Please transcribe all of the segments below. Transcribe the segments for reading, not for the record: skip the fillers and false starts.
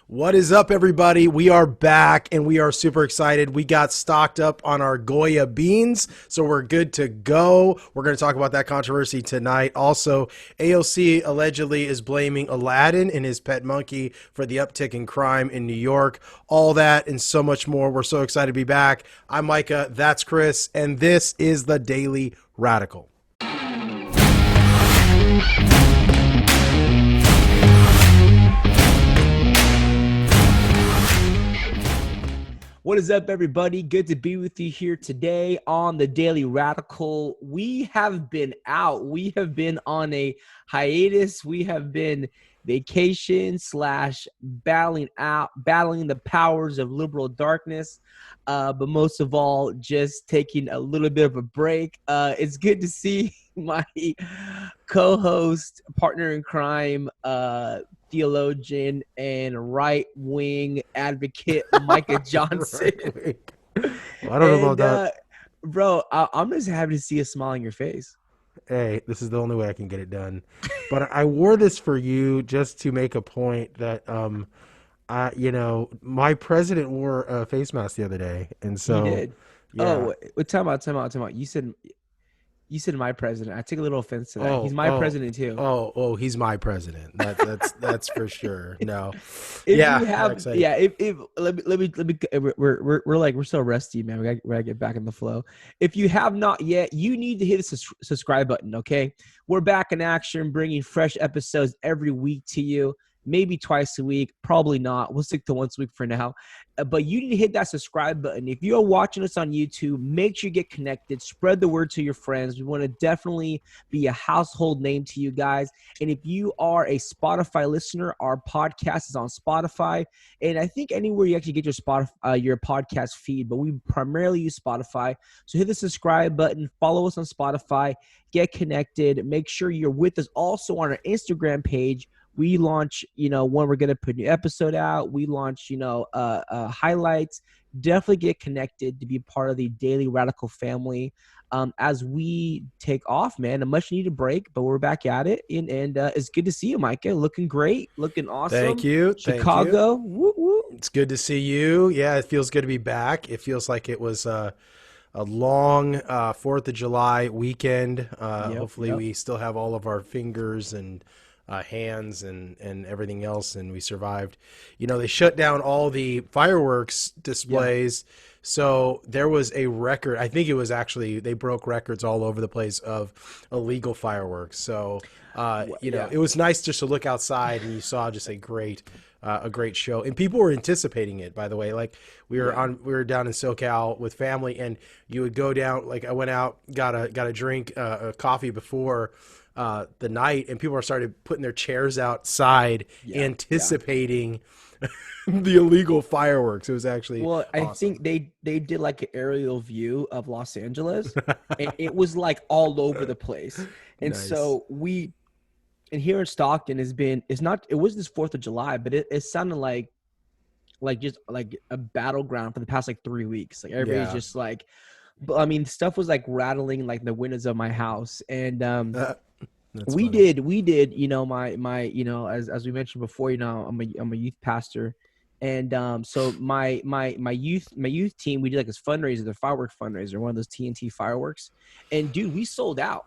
What is up, everybody? We are back and we are super excited. We got stocked up on our Goya Beans, so we're good to go. We're going to talk about that controversy tonight. Also, AOC allegedly is blaming Aladdin and his pet monkey for the uptick in crime in New York. All that and so much more. We're so excited to be back. I'm Micah, that's Chris, and this is the Daily Radical. What is up, everybody? Good to be with you here today on the Daily Radical. We have been out. We have been on a hiatus. We have been vacation / battling the powers of liberal darkness. But most of all, just taking a little bit of a break. It's good to see my co-host, partner in crime, theologian and right-wing advocate Micah Johnson. Well, I don't know about that. Bro, I'm just happy to see a smile on your face. Hey, this is the only way I can get it done. But I wore this for you just to make a point that, my president wore a face mask the other day. And so, He did. yeah. Oh, time out. You said my president. I take a little offense to that. He's my president too. He's my president. That's for sure. No. If Yeah. you have, we're so rusty, man. We gotta get back in the flow. If you have not yet, you need to hit the subscribe button. Okay, we're back in action, bringing fresh episodes every week to you. Maybe twice a week, probably not. We'll stick to once a week for now. But you need to hit that subscribe button. If you are watching us on YouTube, make sure you get connected. Spread the word to your friends. We want to definitely be a household name to you guys. And if you are a Spotify listener, our podcast is on Spotify. And I think anywhere you actually get your podcast feed, but we primarily use Spotify. So hit the subscribe button. Follow us on Spotify. Get connected. Make sure you're with us also on our Instagram page. We launch, when we're going to put a new episode out. We launch, highlights. Definitely get connected to be part of the Daily Radical family as we take off, man. A much-needed break, but we're back at it. And it's good to see you, Micah. Looking great. Looking awesome. Thank you. Chicago. Thank you. Woo, woo. It's good to see you. Yeah, it feels good to be back. It feels like it was a long 4th of July weekend. Hopefully we still have all of our fingers and hands and everything else, and we survived. They shut down all the fireworks displays, so there was a record. I think it was actually, they broke records all over the place of illegal fireworks. So it was nice just to look outside and you saw just a great show, and people were anticipating it. By the way, like we were down in SoCal with family, and you would go down. Like I went out, got a drink, a coffee before the night, and people are started putting their chairs outside anticipating the illegal fireworks. It was actually awesome. I think they did like an aerial view of Los Angeles and it was like all over the place. And Nice. So and here in Stockton it was this 4th of July, but it sounded like just like a battleground for the past like 3 weeks. Like everybody's just like, but I mean, stuff was like rattling like the windows of my house. And we did, my as we mentioned before, I'm a youth pastor, and so my youth team, we did like this fundraiser, the fireworks fundraiser, one of those TNT fireworks, and dude, we sold out.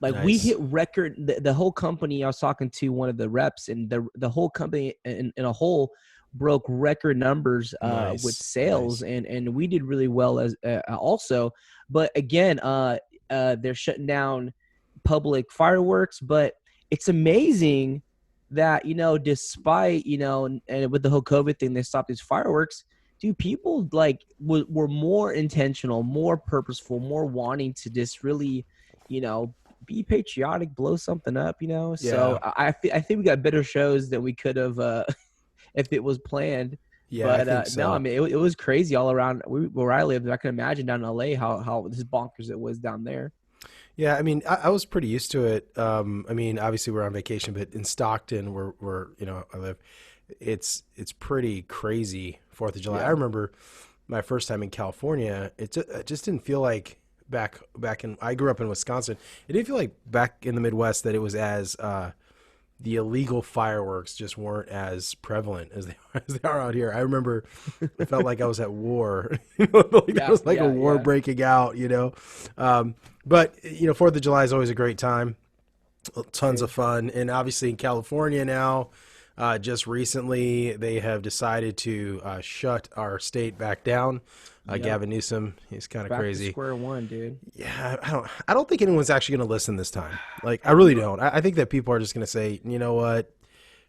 Like Nice. We hit record. The whole company, I was talking to one of the reps, and the whole company in a whole broke record numbers Nice. with sales. Nice. And we did really well as also. But again, they're shutting down public fireworks. But it's amazing that despite and with the whole COVID thing, they stopped these fireworks. Dude, people like were more intentional, more purposeful, more wanting to just really be patriotic, blow something up. So I think we got better shows than we could have if it was planned. Yeah, but I think so. no, I mean it was crazy all around where I lived. I can imagine down in LA how this bonkers it was down there. Yeah, I mean, I was pretty used to it. I mean, obviously we're on vacation, but in Stockton, where I live, it's pretty crazy 4th of July. Yeah. I remember my first time in California. It just didn't feel like back in. I grew up in Wisconsin. It didn't feel like back in the Midwest that it was as the illegal fireworks just weren't as prevalent as they are out here. I remember I felt like I was at war. Like there was like a war breaking out, but 4th of July is always a great time. Tons of fun. And obviously in California now, just recently they have decided to shut our state back down. Gavin Newsom, he's kind of crazy. To square one, dude. Yeah, I don't think anyone's actually going to listen this time. Like, I really don't. I think that people are just going to say, you know what?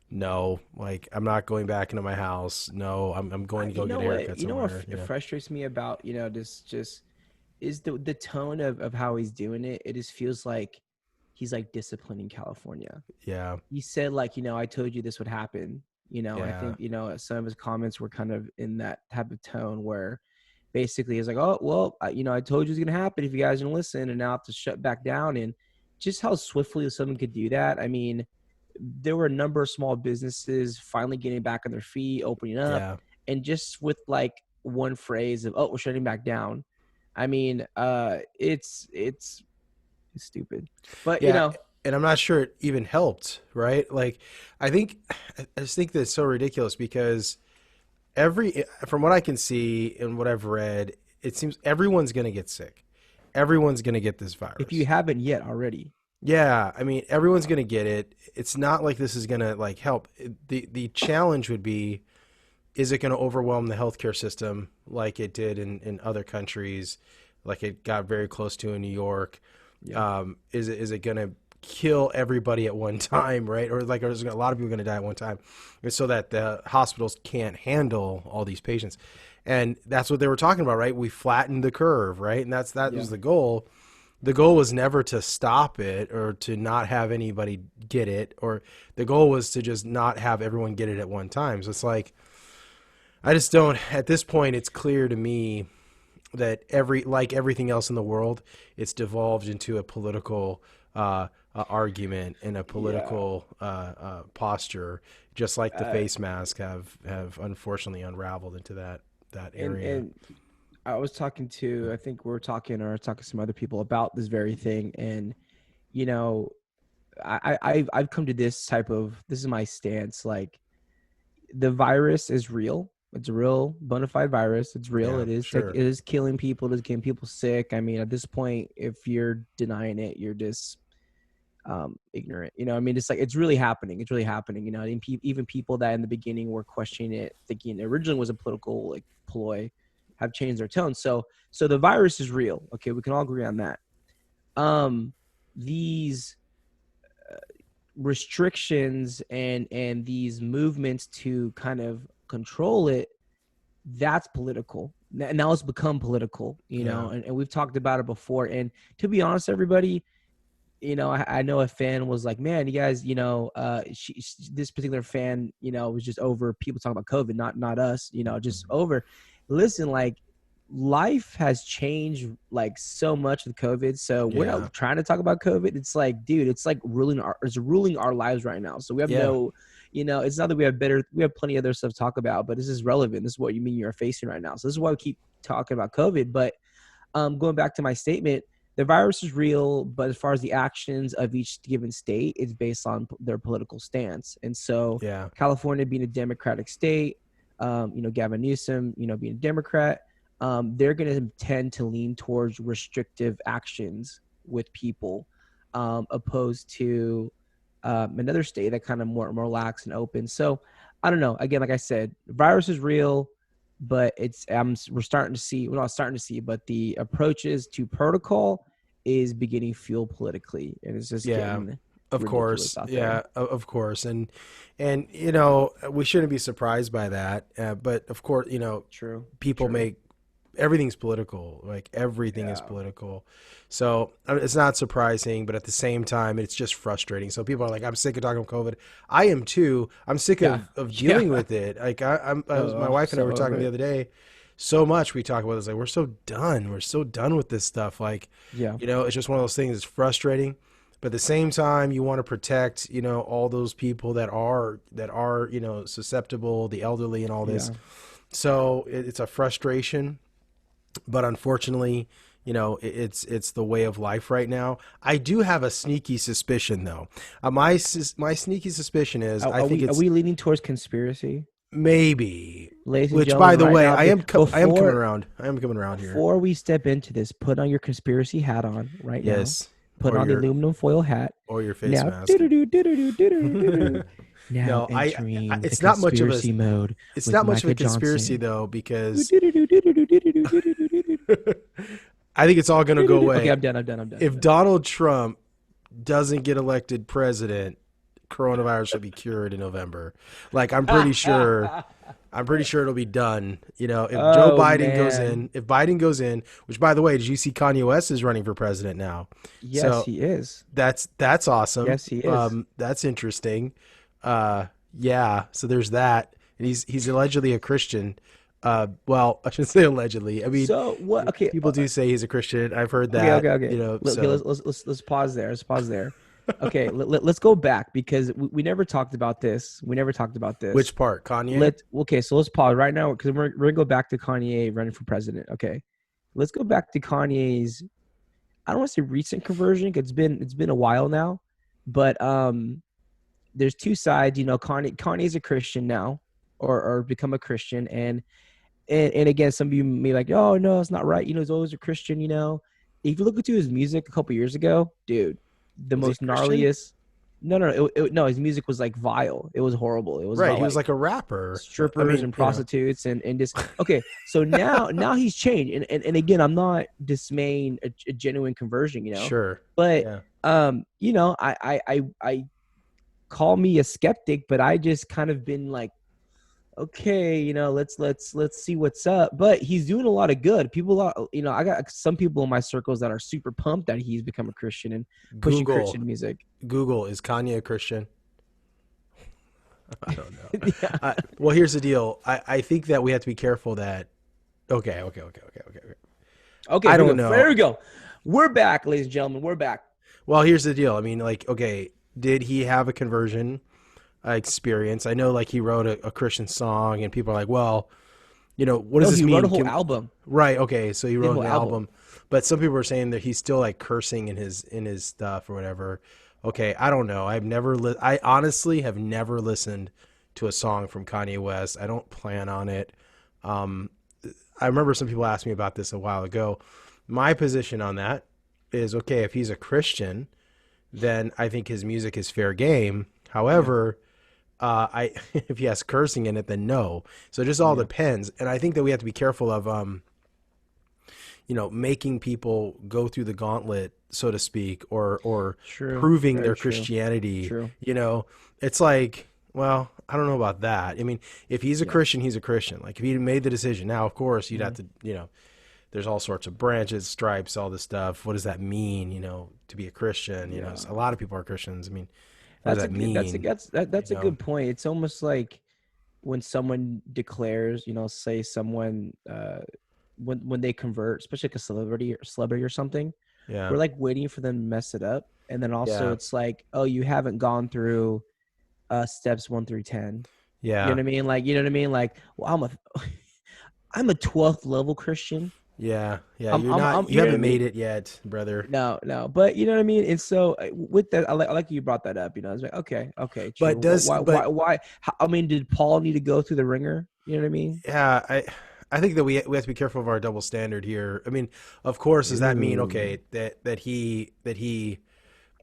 No, like, I'm not going back into my house. No, I'm going to go get a haircut somewhere. What frustrates me about, this just is the tone of how he's doing it. It just feels like he's like disciplining California. Yeah. He said like, I told you this would happen. I think, some of his comments were kind of in that type of tone where basically he's like, oh, well, I told you it was going to happen if you guys didn't listen, and now I have to shut back down. And just how swiftly someone could do that. I mean, there were a number of small businesses finally getting back on their feet, opening up, and just with like one phrase of, oh, we're shutting back down. I mean, it's stupid, but and I'm not sure it even helped, right? Like, I just think that's so ridiculous because from what I can see and what I've read, it seems everyone's going to get sick. Everyone's going to get this virus. If you haven't yet already. Yeah. I mean, everyone's going to get it. It's not like this is going to like help. The challenge would be, is it going to overwhelm the healthcare system like it did in other countries, like it got very close to in New York? Yeah. Is it going to kill everybody at one time, right? Or like, there's a lot of people going to die at one time, and so that the hospitals can't handle all these patients. And that's what they were talking about, right? We flattened the curve, right? And that was the goal. The goal was never to stop it or to not have anybody get it, or the goal was to just not have everyone get it at one time. So it's like, I just don't, at this point, it's clear to me that like everything else in the world, it's devolved into a political argument and a political posture, just like the face mask have unfortunately unraveled into that area. And I was talking to, I think we were talking to some other people about this very thing, and I've come to this is my stance. Like, the virus is real. It's a real bona fide virus. It's real. Yeah, it is. sure. It is killing people. It is getting people sick. I mean, at this point, if you're denying it, you're just ignorant. I mean, it's like, it's really happening. It's really happening. And even people that in the beginning were questioning it, thinking it originally was a political like ploy, have changed their tone. So the virus is real. Okay, we can all agree on that. These restrictions and these movements to kind of control it, that's political. Now it's become political, and we've talked about it before. And to be honest, everybody, I know a fan was like, man, you guys, this particular fan, was just over people talking about COVID, not us, just over. Listen, like, life has changed like so much with COVID. So we're not trying to talk about COVID. It's like, dude, it's like ruling our lives right now. So we have it's not that we have plenty of other stuff to talk about, but this is relevant. This is what you mean you're facing right now. So this is why we keep talking about COVID. But going back to my statement, the virus is real, but as far as the actions of each given state, it's based on their political stance. And so California being a Democratic state, Gavin Newsom, being a Democrat, they're going to tend to lean towards restrictive actions with people, opposed to another state that kind of more relaxed and open. So I don't know. Again, like I said, the virus is real, but we're starting to see, but the approaches to protocol is beginning to fuel politically, and it's just getting of course. Yeah, of course. And we shouldn't be surprised by that. But of course, true. People make everything's political, like everything is political. So it's not surprising, but at the same time, it's just frustrating. So people are like, I'm sick of talking about COVID. I am too. I'm sick of dealing with it. Like my wife and I were talking the other day, so much we talk about this. Like, we're so done. We're so done with this stuff. Like, it's just one of those things. It's frustrating. But at the same time, you want to protect, all those people that are, susceptible, the elderly and all this. So it's a frustration. But unfortunately, it's the way of life right now. I do have a sneaky suspicion though. My sneaky suspicion is I think Are it's we leaning towards conspiracy, maybe. ladies and Which, by gentlemen? the Right way, now, I am coming before around. I am coming around here. before we step into this, put on your conspiracy hat on right now. Yes, Put or on the your aluminum foil hat. face Now, mask. do-do-do-do-do-do-do-do-do. Now No, entering the it's not much of a conspiracy mode it's with not much of a Micah conspiracy Johnson. though because Do-do-do-do-do-do-do-do-do-do-do-do. I think it's all going to go Okay, away. I'm done. I'm done. I'm done. I'm If done. Donald Trump doesn't get elected president, coronavirus will be cured in November. Like I'm pretty sure. I'm pretty sure it'll be done. If Joe Oh Biden goes man. in, which by the way, did you see Kanye West is running for president now? Yes, So he is. that's awesome. Yes, he is. That's interesting. Yeah. So there's that, and he's allegedly a Christian. Well, I shouldn't say allegedly. I mean, So what? Okay. people do say he's a Christian. I've heard Okay. that. Okay. Okay. Okay. So Let's pause there. Let's pause there. Okay. Let's go back because we never talked about this. We never talked about this. which part, Kanye? So let's pause right now because we're gonna go back to Kanye running for president. Okay. Let's go back to Kanye's. I don't want to say recent conversion because it's been a while now, but there's two sides. Kanye's a Christian now, or become a Christian, and again, some of you may be like, oh no, it's not right. He's always a Christian. If you look into his music a couple years ago, dude, the Was he most Christian? gnarliest. No, his music was like vile. It was horrible. It was Right. about He was like like a rapper. I strippers mean, and prostitutes and just okay. So now he's changed, and again, I'm not dismaying a genuine conversion, Sure. but Yeah. I call me a skeptic, but I just kind of been like, okay, let's see what's up. But he's doing a lot of good. People are, I got some people in my circles that are super pumped that he's become a Christian and pushing Christian music. Google, is Kanye a Christian? I don't know. Yeah. Well, here's the deal. I think that we have to be careful that. Okay. Okay, I here we don't go. know. There we go. We're back, ladies and gentlemen. We're back. Well, here's the deal. I mean, like, okay, did he have a conversion experience? I know, like, he wrote a Christian song, and people are like, well, what does this mean? He wrote a whole album. Right. Okay. So he Did a wrote whole an album. album, but some people are saying that he's still like cursing in his stuff or whatever. Okay. I don't know. I honestly have never listened to a song from Kanye West. I don't plan on it. I remember some people asked me about this a while ago. My position on that is, okay, if he's a Christian, then I think his music is fair game. However, if he has cursing in it, then no. So it just all depends. And I think that we have to be careful of, making people go through the gauntlet, so to speak, or True. proving Very their true. Christianity. True. It's like, well, I don't know about that. I mean, if he's a Christian, he's a Christian. Like if he made the decision, now of course you'd have to, there's all sorts of branches, stripes, all this stuff. What does that mean? To be a Christian? A lot of people are Christians. I mean, what does that mean? That's a good point. It's almost like when someone declares, say someone when they convert, especially like a celebrity or something. Yeah. We're like waiting for them to mess it up, and then also Yeah. it's like, oh, you haven't gone through steps 1 through 10. Yeah. You know what I mean? Like, Like, well, I'm a 12th level Christian. Yeah. Yeah. I'm- You're I'm- not. I'm- You you know what I haven't made mean? it yet, brother. No, but you know what I mean. And so with that, I like you brought that up. I was like, okay, true. But Why? I mean, did Paul need to go through the ringer? You know what I mean? Yeah. I think that we have to be careful of our double standard here. I mean, of course, does that mean, okay, that he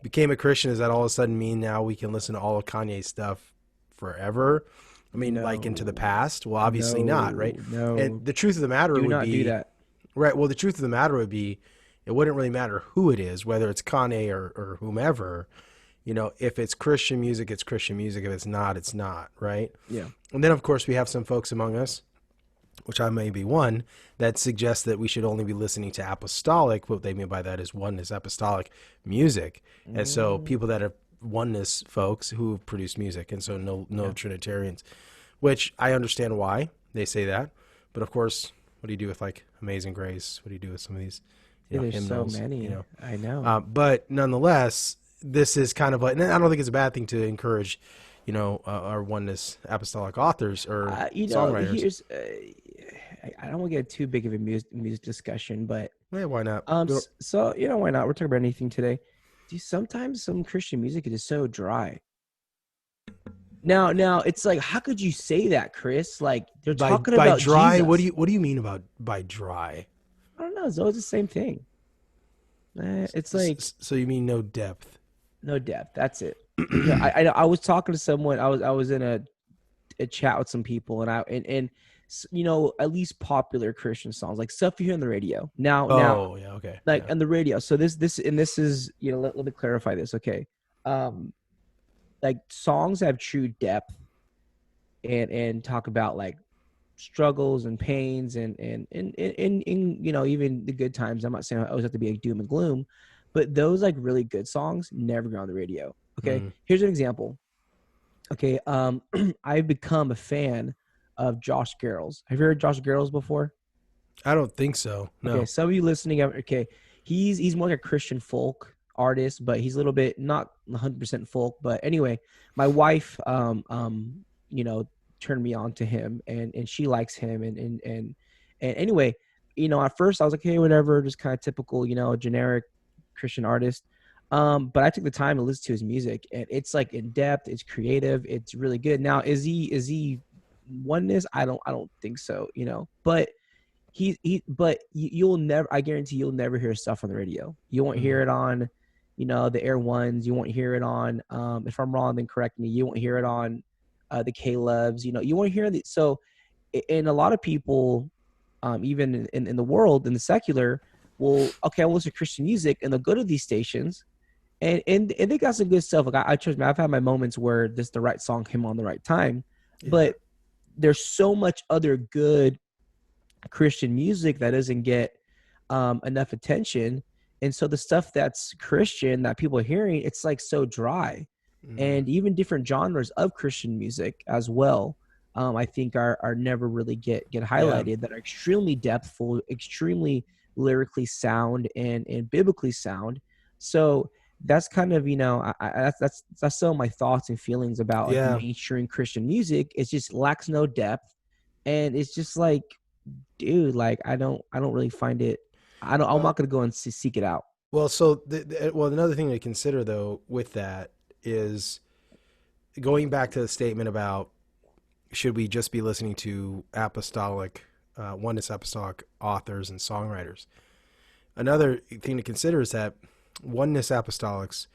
became a Christian? Does that all of a sudden mean now we can listen to all of Kanye's stuff forever? I mean, like into the past? Well, obviously not, right? No. And the truth of the matter Do would not be do that. right. Well, the truth of the matter would be, it wouldn't really matter who it is, whether it's Kanye or whomever. If it's Christian music, it's Christian music. If it's not, it's not, right? Yeah. And then, of course, we have some folks among us, which I may be one, that suggests that we should only be listening to apostolic. What they mean by that is oneness apostolic music. And so people that are oneness folks who have produced music, and so no Trinitarians, which I understand why they say that. But of course, what do you do with like Amazing Grace? What do you do with some of these There's hymnals? so many. I know. But nonetheless, this is kind of like, and I don't think it's a bad thing to encourage, our oneness apostolic authors or songwriters. Here's I don't want to get too big of a music discussion, but Yeah, why not? So why not? We're talking about anything today. Dude, sometimes some Christian music is just so dry. Now it's like, how could you say that, Chris? Like they're talking By about dry, Jesus. what do you mean about by dry? I don't know. It's always the same thing. It's like So you mean no depth? no depth. That's it. I was talking to someone. I was in a chat with some people, and at least popular Christian songs, like stuff you hear on the radio. Now, Oh, yeah, okay. like Yeah. on the radio. So this is let me clarify this. Okay, like songs have true depth and talk about like struggles and pains and even the good times. I'm not saying I always have to be like doom and gloom, but those like really good songs never go on the radio. Okay, Mm. here's an example. Okay, I've become a fan of Josh Garrels. Have you heard Josh Garrels before? I don't think so. Okay, No. some of you listening, okay, he's more like a Christian folk artist, but he's a little bit not 100% folk. But anyway, my wife, turned me on to him, and she likes him, and anyway, at first I was like, hey, whatever, just kind of typical, generic Christian artist. But I took the time to listen to his music, and it's like in depth, it's creative, it's really good. Now, is he oneness? I don't think so, but but you'll never, I guarantee you'll never hear stuff on the radio. You won't hear it on the Air Ones. You won't hear it on if I'm wrong then correct me. You won't hear it on the Caleb's. You won't hear it. So and a lot of people even in the world, in the secular, will, okay, I will listen to Christian music, and they'll go to these stations, and they got some good stuff. Like I trust me, I've had my moments where this the right song came on the right time. Yeah. But there's so much other good Christian music that doesn't get enough attention. And so the stuff that's Christian that people are hearing, it's like so dry. And even different genres of Christian music as well, I think are never really get Yeah. highlighted, that are extremely depthful, extremely lyrically sound and biblically sound. So that's kind of, that's some of my thoughts and feelings about like Yeah. mainstream Christian music. It just lacks no depth. And it's just like, dude, like I don't really find it. I'm not gonna go and seek it out. Well, so another thing to consider though with that is going back to the statement about should we just be listening to oneness apostolic authors and songwriters. Another thing to consider is that oneness apostolics,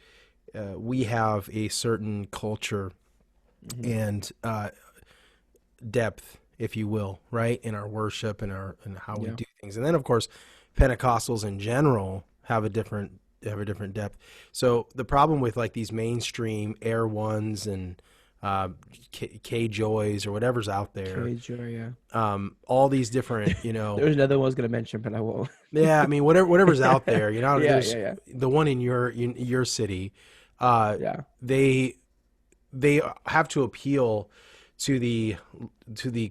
we have a certain culture and depth, if you will, right, in our worship and how we do things. And then, of course, Pentecostals in general have a different depth. So the problem with like these mainstream Air Ones and K Joys or whatever's out there, K-Joy, yeah. all these different, There's another one I was gonna mention, but I won't. yeah, I mean whatever's out there, there's yeah. the one in your city, Yeah. they have to appeal to the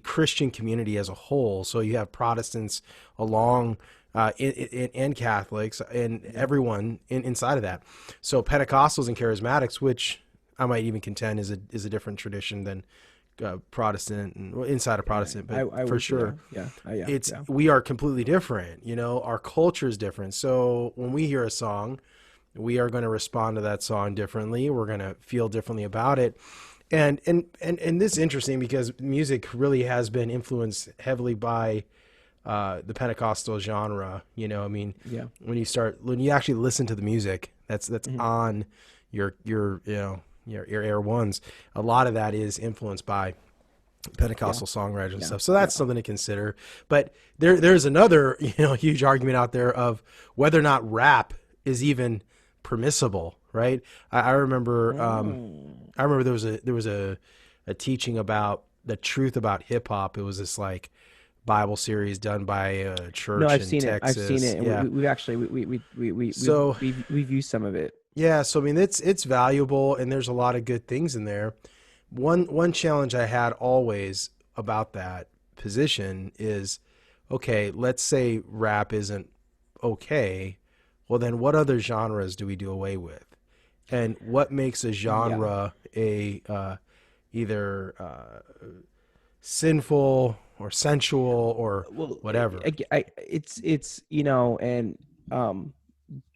Christian community as a whole. So you have Protestants along and Catholics and everyone inside of that. So Pentecostals and Charismatics, which I might even contend is a different tradition than Protestant and inside of Protestant, but I for sure, we are completely different. Our culture is different. So when we hear a song, we are going to respond to that song differently. We're going to feel differently about it. And this is interesting because music really has been influenced heavily by the Pentecostal genre. When you actually listen to the music that's on your Air Ones, a lot of that is influenced by Pentecostal songwriters and stuff. So that's something to consider. But there's another huge argument out there of whether or not rap is even permissible, right? I remember there was a teaching about the truth about hip hop. It was this like Bible series done by a church in Texas. I've seen it. And yeah. we've actually we've used some of it. Yeah, so I mean it's valuable and there's a lot of good things in there. One challenge I had always about that position is, okay, let's say rap isn't okay. Well, then what other genres do we do away with? And what makes a genre either sinful or sensual or Well, whatever. it's and um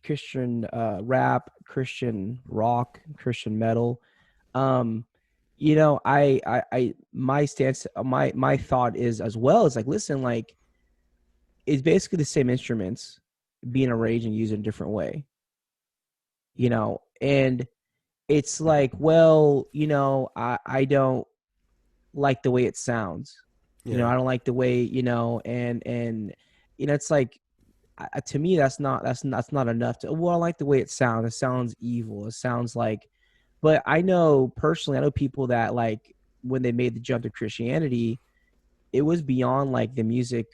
Christian rap, Christian rock, Christian metal. Um, my stance, my thought is as well is like, listen, like it's basically the same instruments being arranged and used in a different way, and it's like, well, I don't like the way it sounds. Yeah. I don't like the way, and it's like, to me, that's not enough to, well, I like the way it sounds. It sounds evil. It sounds like, but I know personally, I know people that like when they made the jump to Christianity, it was beyond like the music.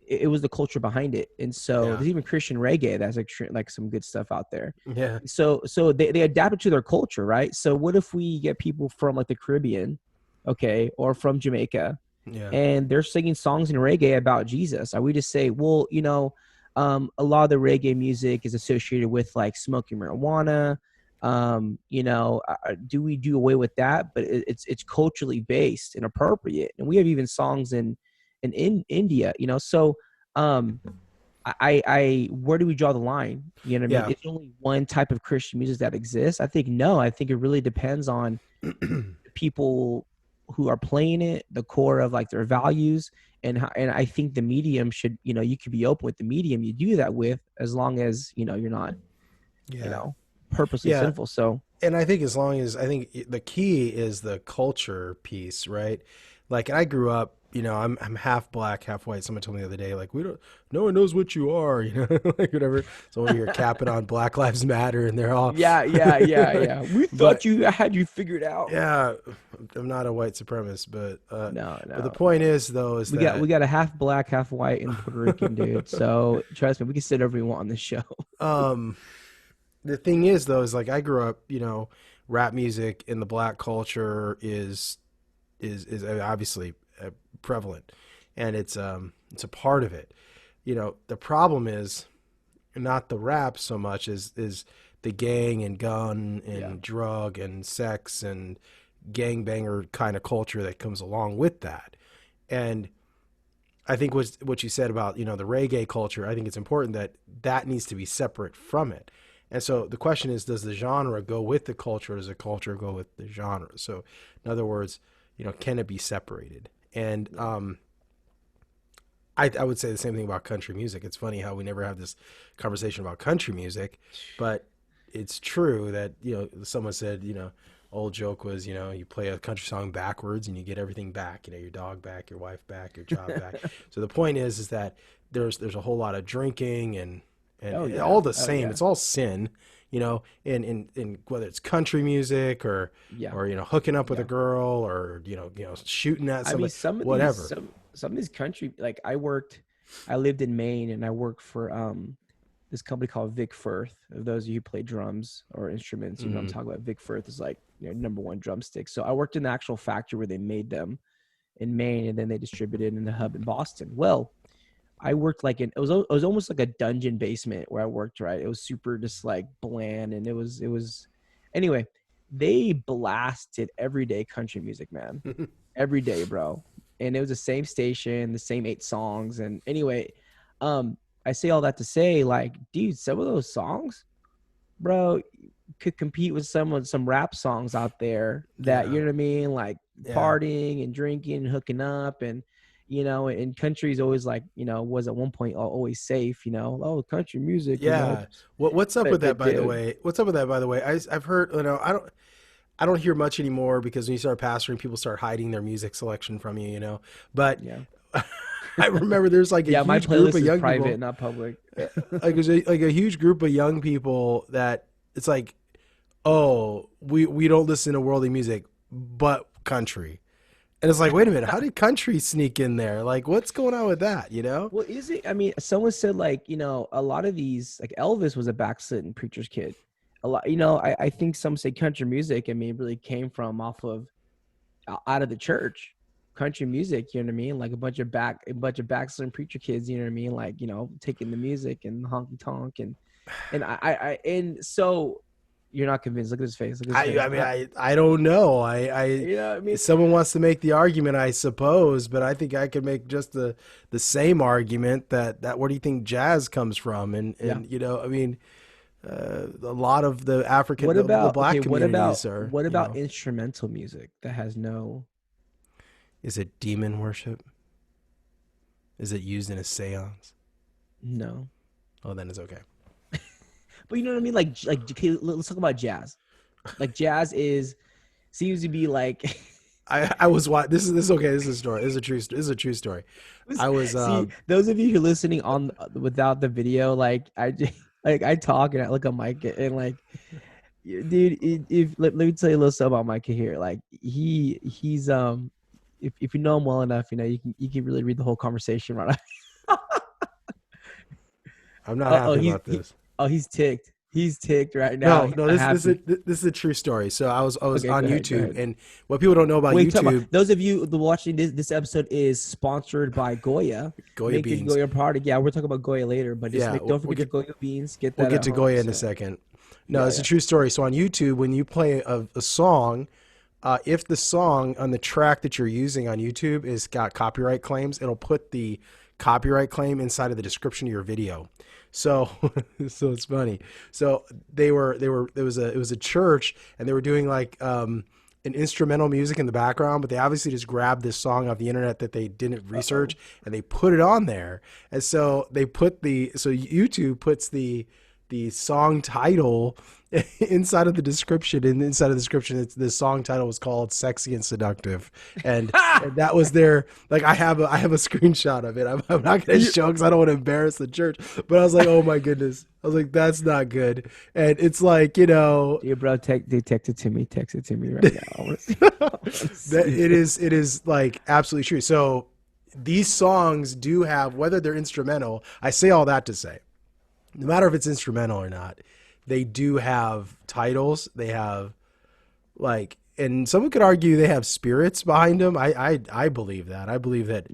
It was the culture behind it. And so Yeah. there's even Christian reggae that's like some good stuff out there. Yeah. So they adapted to their culture, right? So what if we get people from like the Caribbean, okay, or from Jamaica, Yeah. and they're singing songs in reggae about Jesus? Are we just say, well, a lot of the reggae music is associated with like smoking marijuana? Do we do away with that? But it's culturally based and appropriate, and we have even songs in India, So, um, where do we draw the line? You know what I mean? Yeah. It's only one type of Christian music that exists. I think no. I think it really depends on people who are playing it, the core of like their values, and I think the medium should, you could be open with the medium you do that with, as long as you're not, Yeah. purposely Yeah. sinful. So And I think I think the key is the culture piece, right? Like, and I grew up, I'm half black, half white. Someone told me the other day, like, no one knows what you are, like whatever. So when you're capping on Black Lives Matter, and they're all, yeah. We thought but you had you figured out. yeah, I'm not a white supremacist, No, but the point is though, is we that, got a half black, half white, and Puerto Rican dude. So trust me, we can sit whatever we want on this show. um, the thing is though, is like I grew up, rap music in the black culture is obviously prevalent, and it's a part of it. The problem is not the rap so much as the gang and gun and Yeah. drug and sex and gangbanger kind of culture that comes along with that. And I think what you said about, the reggae culture, I think it's important that needs to be separate from it. And so the question is, does the genre go with the culture, or does the culture go with the genre? So in other words, can it be separated? And I would say the same thing about country music. It's funny how we never have this conversation about country music, but it's true that, someone said, old joke was, you play a country song backwards and you get everything back, your dog back, your wife back, your job back. So the point is that there's a whole lot of drinking and Oh yeah. all the Oh same. yeah. It's all sin, in whether it's country music or Yeah. hooking up with a Yeah. girl, or shooting at I mean, somebody, whatever. some of these country, like I lived in Maine, and I worked for this company called Vic Firth. Of those of you who play drums or instruments, I'm Mm-hmm. talking about. Vic Firth is like number one drumstick. So I worked in the actual factory where they made them in Maine, and then they distributed in the hub in Boston. Well, I worked like it was almost like a dungeon basement where I worked, right? It was super just like bland, and it was anyway, they blasted everyday country music, man. Every day, bro. And it was the same station, the same 8 songs. And anyway, I say all that to say, like, dude, some of those songs, bro, could compete with some rap songs out there that, Yeah. what I mean, like Yeah. partying and drinking and hooking up, and and country's always like, was at one point always safe, oh, country music, Yeah. just What's up with that, but by the dude, way? What's up with that, by the way? I've heard, I don't hear much anymore, because when you start pastoring, people start hiding their music selection from you, But yeah. I remember there's like a Yeah, my huge group playlist of is young private, people, not public. like like a huge group of young people that it's like, oh, we don't listen to worldly music, but country. And it's like, wait a minute, how did country sneak in there? Like, what's going on with that, Well, is it? I mean, someone said like, a lot of these, like Elvis was a backslidden preacher's kid. A lot, I think some say country music, I mean, really came from off of out of the church. Country music, you know what I mean? Like a bunch of backslidden preacher kids, you know what I mean? Like, taking the music and honky tonk and and so You're not convinced. Look at his face. Look at his face. I mean, I don't know. You know what I mean? Someone wants to make the argument, I suppose, but I think I could make just the same argument that where do you think jazz comes from? And you know, I mean, a lot of the African, the black communities are. What about instrumental music that has no? Is it demon worship? Is it used in a seance? No. Oh, then it's okay. But you know what I mean? Like, okay, let's talk about jazz. Like, jazz seems to be like. I was watching. This is okay. This is a story. This is a true story. I was. See, those of you who are listening on without the video, like I talk and I look at Micah and like, dude, let me tell you a little something about Micah here. Like he's if you know him well enough, you know you can really read the whole conversation right now. I'm not happy about this. He's ticked. He's ticked right now. No, this is a true story. So I was on YouTube, and what people don't know about YouTube. Those of you watching this episode is sponsored by Goya. Goya Beans. Goya product. Yeah, we're talking about Goya later, but don't forget the Goya Beans. Get that. We'll get to Goya in a second. No, it's a true story. So on YouTube, when you play a song, if the song on the track that you're using on YouTube is got copyright claims, it'll put the copyright claim inside of the description of your video. So it's funny. So it was a church, and they were doing like an instrumental music in the background, but they obviously just grabbed this song off the internet that they didn't research and they put it on there. And so YouTube puts the song title inside of the description, and inside of the description, the song title was called "Sexy and Seductive," and that was their. Like, I have a screenshot of it. I'm not going to show because I don't want to embarrass the church. But I was like, oh my goodness, I was like, that's not good. And it's like, you know, yeah, bro, text it to me. Text it to me right now. It is like absolutely true. So these songs do have, whether they're instrumental. I say all that to say, no matter if it's instrumental or not, they do have titles. They have like, and someone could argue they have spirits behind them. I believe that. I believe that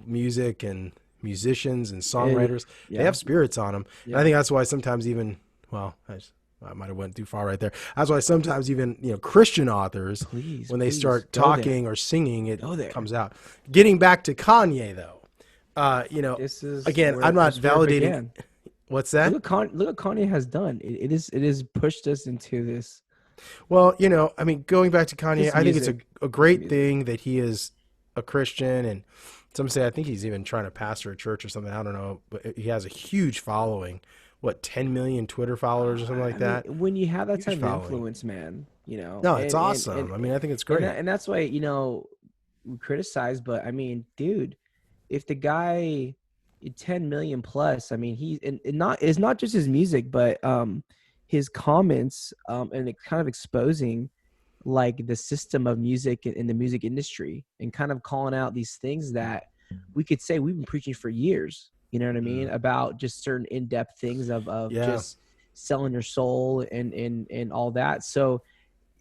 music and musicians and songwriters, they have spirits on them. Yeah. And I think that's why sometimes even, well, I might have went too far right there. That's why sometimes even, you know, Christian authors, when they start talking or singing, it comes out. Getting back to Kanye though, you know, again, I'm not validating. What's that? Look what Kanye has done. It is pushed us into this. Well, you know, I mean, going back to Kanye, I think it's a great thing that he is a Christian, and some say I think he's even trying to pastor a church or something. I don't know, but he has a huge following. What, 10 million Twitter followers or something like that? When you have that type of influence, man, you know. No, it's awesome. I mean, I think it's great. And that's why, you know, we criticize, but I mean, dude, if the guy 10 million plus, I mean, it's not just his music, but his comments and it kind of exposing like the system of music in the music industry, and kind of calling out these things that we could say we've been preaching for years, you know what I mean, about just certain in-depth things of just selling your soul and all that. So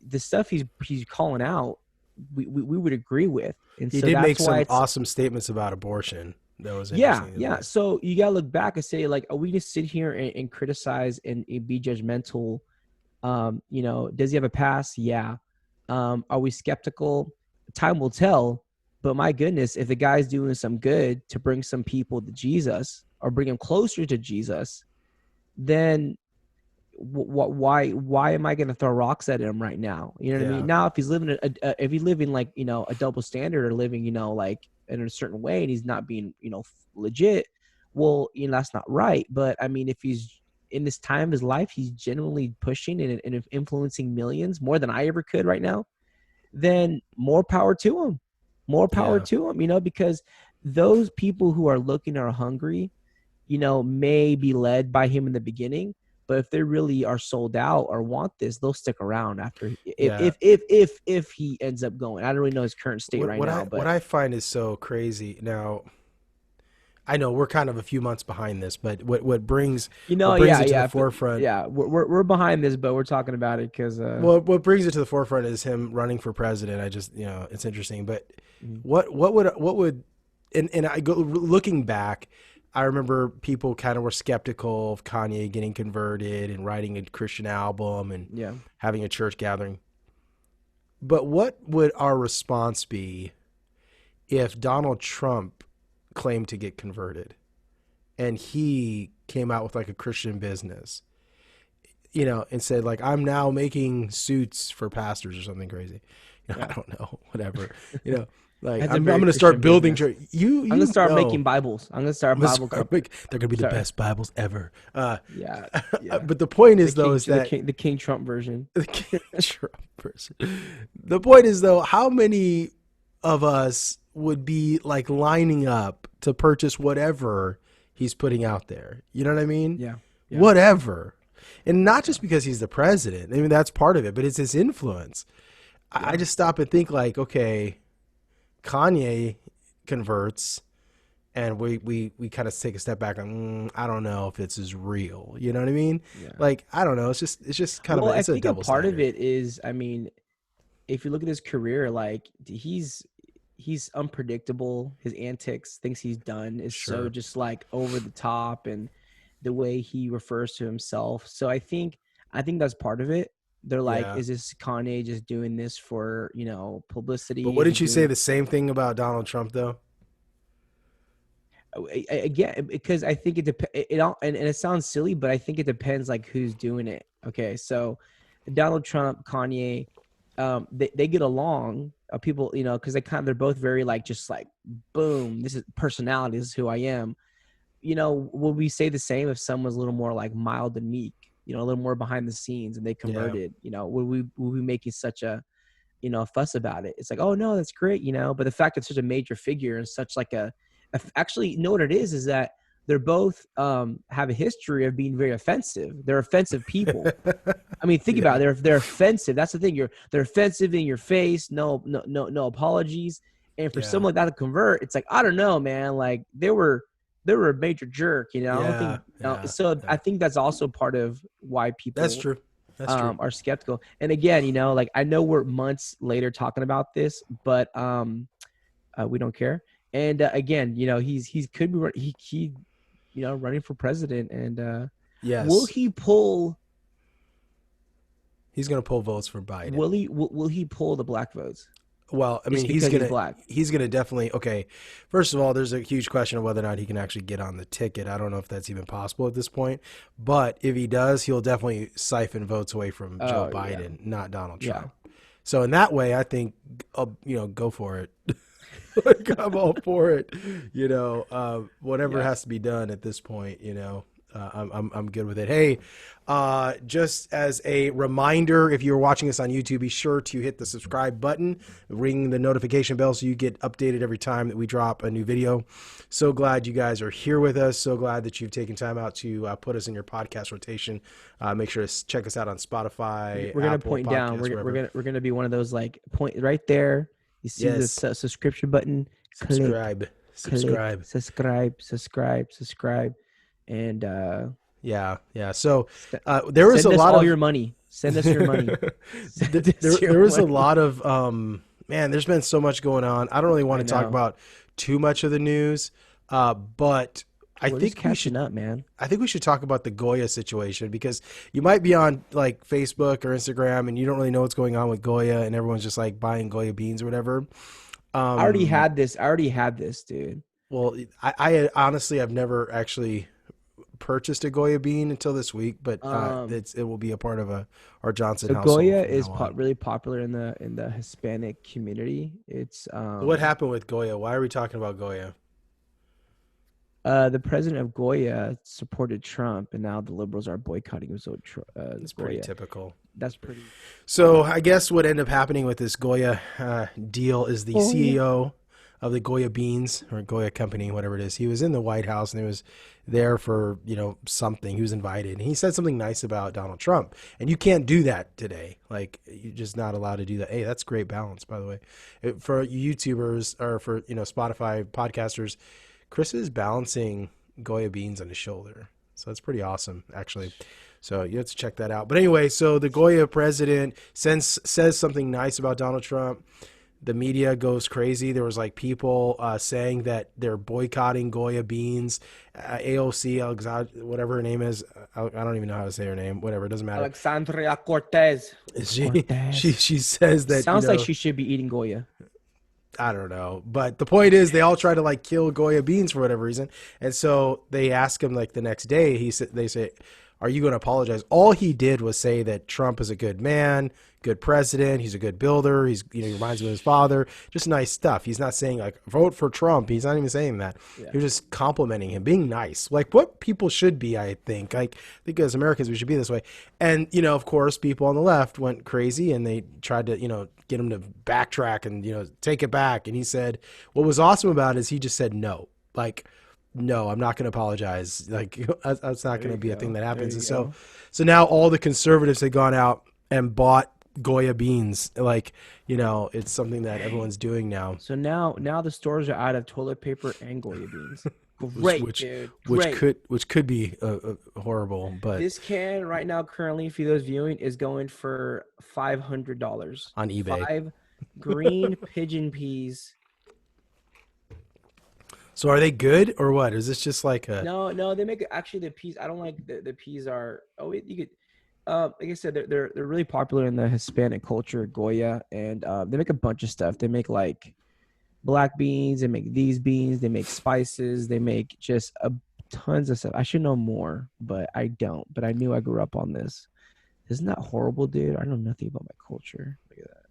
the stuff he's calling out, we would agree with. And he did make some awesome statements about abortion. That was interesting. Yeah. So you gotta look back and say, like, are we just sit here and criticize and be judgmental? You know, does he have a past? Yeah. Are we skeptical? Time will tell. But my goodness, if the guy's doing some good to bring some people to Jesus or bring them closer to Jesus, then why am I going to throw rocks at him right now? You know what I mean? Now, if he's living like, you know, a double standard, or living, you know, like in a certain way, and he's not being, you know, legit, well, you know, that's not right. But I mean, if he's in this time of his life, he's genuinely pushing and influencing millions more than I ever could right now, then more power to him. More power to him, you know, because those people who are looking or hungry, you know, may be led by him in the beginning, but if they really are sold out or want this, they'll stick around after if he ends up going. I don't really know his current state now. But what I find is so crazy now. I know we're kind of a few months behind this, but what brings it to the forefront? Yeah, we're behind this, but we're talking about it because what brings it to the forefront is him running for president. I just, you know, it's interesting. But what would and I go looking back, I remember people kind of were skeptical of Kanye getting converted and writing a Christian album and having a church gathering. But what would our response be if Donald Trump claimed to get converted and he came out with like a Christian business, you know, and said like, I'm now making suits for pastors or something crazy. You know, I don't know, whatever, you know, like I'm going to start building church. I'm going to start making Bibles. I'm going to start Bible. They're going to be the best Bibles ever. But the point is the King Trump version. The King Trump version. The point is though, how many of us would be like lining up to purchase whatever he's putting out there? You know what I mean? Yeah. Whatever. And not just because he's the president. I mean, that's part of it, but it's his influence. Yeah. I just stop and think like, okay, Kanye converts and we kind of take a step back and I don't know if it's as real. You know what I mean? Yeah. Like, I don't know. It's just kind of I think a part of it is, I mean, if you look at his career, like he's unpredictable. His antics, things he's done is so just like over the top, and the way he refers to himself. So I think that's part of it. They're like, is this Kanye just doing this for, you know, publicity? But wouldn't you say the same thing about Donald Trump though? Again, because I think it sounds silly, but I think it depends like who's doing it. Okay, so Donald Trump, Kanye, they get along. People, you know, because they're both very like just like boom, this is personality, this is who I am. You know, would we say the same if someone's a little more like mild and meek, you know, a little more behind the scenes and they converted? You know, would we be making such a, you know, fuss about it? It's like, oh no, that's great, you know. But the fact that such a major figure and such like actually, you know what it is that they're both have a history of being very offensive. They're offensive people. I mean, think about it. They're offensive. That's the thing. They're offensive in your face. No apologies. And for someone like that to convert, it's like, I don't know, man. Like they were a major jerk, you know. I think that's also part of why people that's true are skeptical. And again, you know, like I know we're months later talking about this, but we don't care. And again, you know, he could be he you know, running for president, and will he pull? He's going to pull votes for Biden. Will he pull the black votes? Well, I mean, he's gonna definitely. Okay, first of all, there's a huge question of whether or not he can actually get on the ticket. I don't know if that's even possible at this point. But if he does, he'll definitely siphon votes away from Joe Biden, not Donald Trump. Yeah. So in that way, I think, you know, go for it. Like, I'm all for it. You know, whatever has to be done at this point. You know. I'm good with it. Hey, just as a reminder, if you're watching us on YouTube, be sure to hit the subscribe button, ring the notification bell so you get updated every time that we drop a new video. So glad you guys are here with us. So glad that you've taken time out to put us in your podcast rotation. Make sure to check us out on Spotify. We're gonna point down. We're gonna be one of those like point right there. You see the subscription button. Subscribe. And so there was a lot of your money. Send us your money. There was a lot of man, there's been so much going on. I don't really want to talk about too much of the news, but I think we should talk about the Goya situation, because you might be on like Facebook or Instagram and you don't really know what's going on with Goya, and everyone's just like buying Goya beans or whatever. I already had this, dude. Well, I honestly, I've never actually purchased a Goya bean until this week, but it will be a part of our Johnson household. Goya is really popular in the Hispanic community. It's what happened with Goya? Why are we talking about Goya? The president of Goya supported Trump, and now the liberals are boycotting him. So it's pretty typical. That's pretty. So I guess what ended up happening with this Goya deal is the CEO of the Goya Beans or Goya Company, whatever it is. He was in the White House and he was there for, you know, something. He was invited and he said something nice about Donald Trump. And you can't do that today. Like, you're just not allowed to do that. Hey, that's great balance, by the way. For YouTubers or for, you know, Spotify podcasters, Chris is balancing Goya Beans on his shoulder. So that's pretty awesome, actually. So you have to check that out. But anyway, so the Goya president says something nice about Donald Trump. The media goes crazy. There was like people saying that they're boycotting Goya Beans, AOC, whatever her name is. I don't even know how to say her name. Whatever, it doesn't matter. Alexandria Cortez. She says that, sounds like she should be eating Goya. I don't know. But the point is they all try to like kill Goya Beans for whatever reason. And so they ask him like the next day, they say, are you going to apologize? All he did was say that Trump is a good man, good president. He's a good builder. He reminds me of his father. Just nice stuff. He's not saying like vote for Trump. He's not even saying that. Yeah. He was just complimenting him, being nice, like what people should be. I think as Americans, we should be this way. And, of course, people on the left went crazy and they tried to, get him to backtrack and, take it back. And he said, what was awesome about it is he just said, no, like, no, I'm not going to apologize. Like, that's not going to be a thing that happens. And so now all the conservatives had gone out and bought Goya Beans. Like, it's something that everyone's doing now. So now the stores are out of toilet paper and Goya Beans. Great, dude. Which could be horrible. But this can right now, currently, for those viewing, is going for $500 on eBay. 5 green pigeon peas. So are they good or what? Is this just like a... No, they make it actually the peas. I don't like the peas are... you could... like I said, they're really popular in the Hispanic culture, Goya, and they make a bunch of stuff. They make like black beans, they make these beans, they make spices, they make just tons of stuff. I should know more, but I don't. But I knew I grew up on this. Isn't that horrible, dude? I know nothing about my culture. Look at that.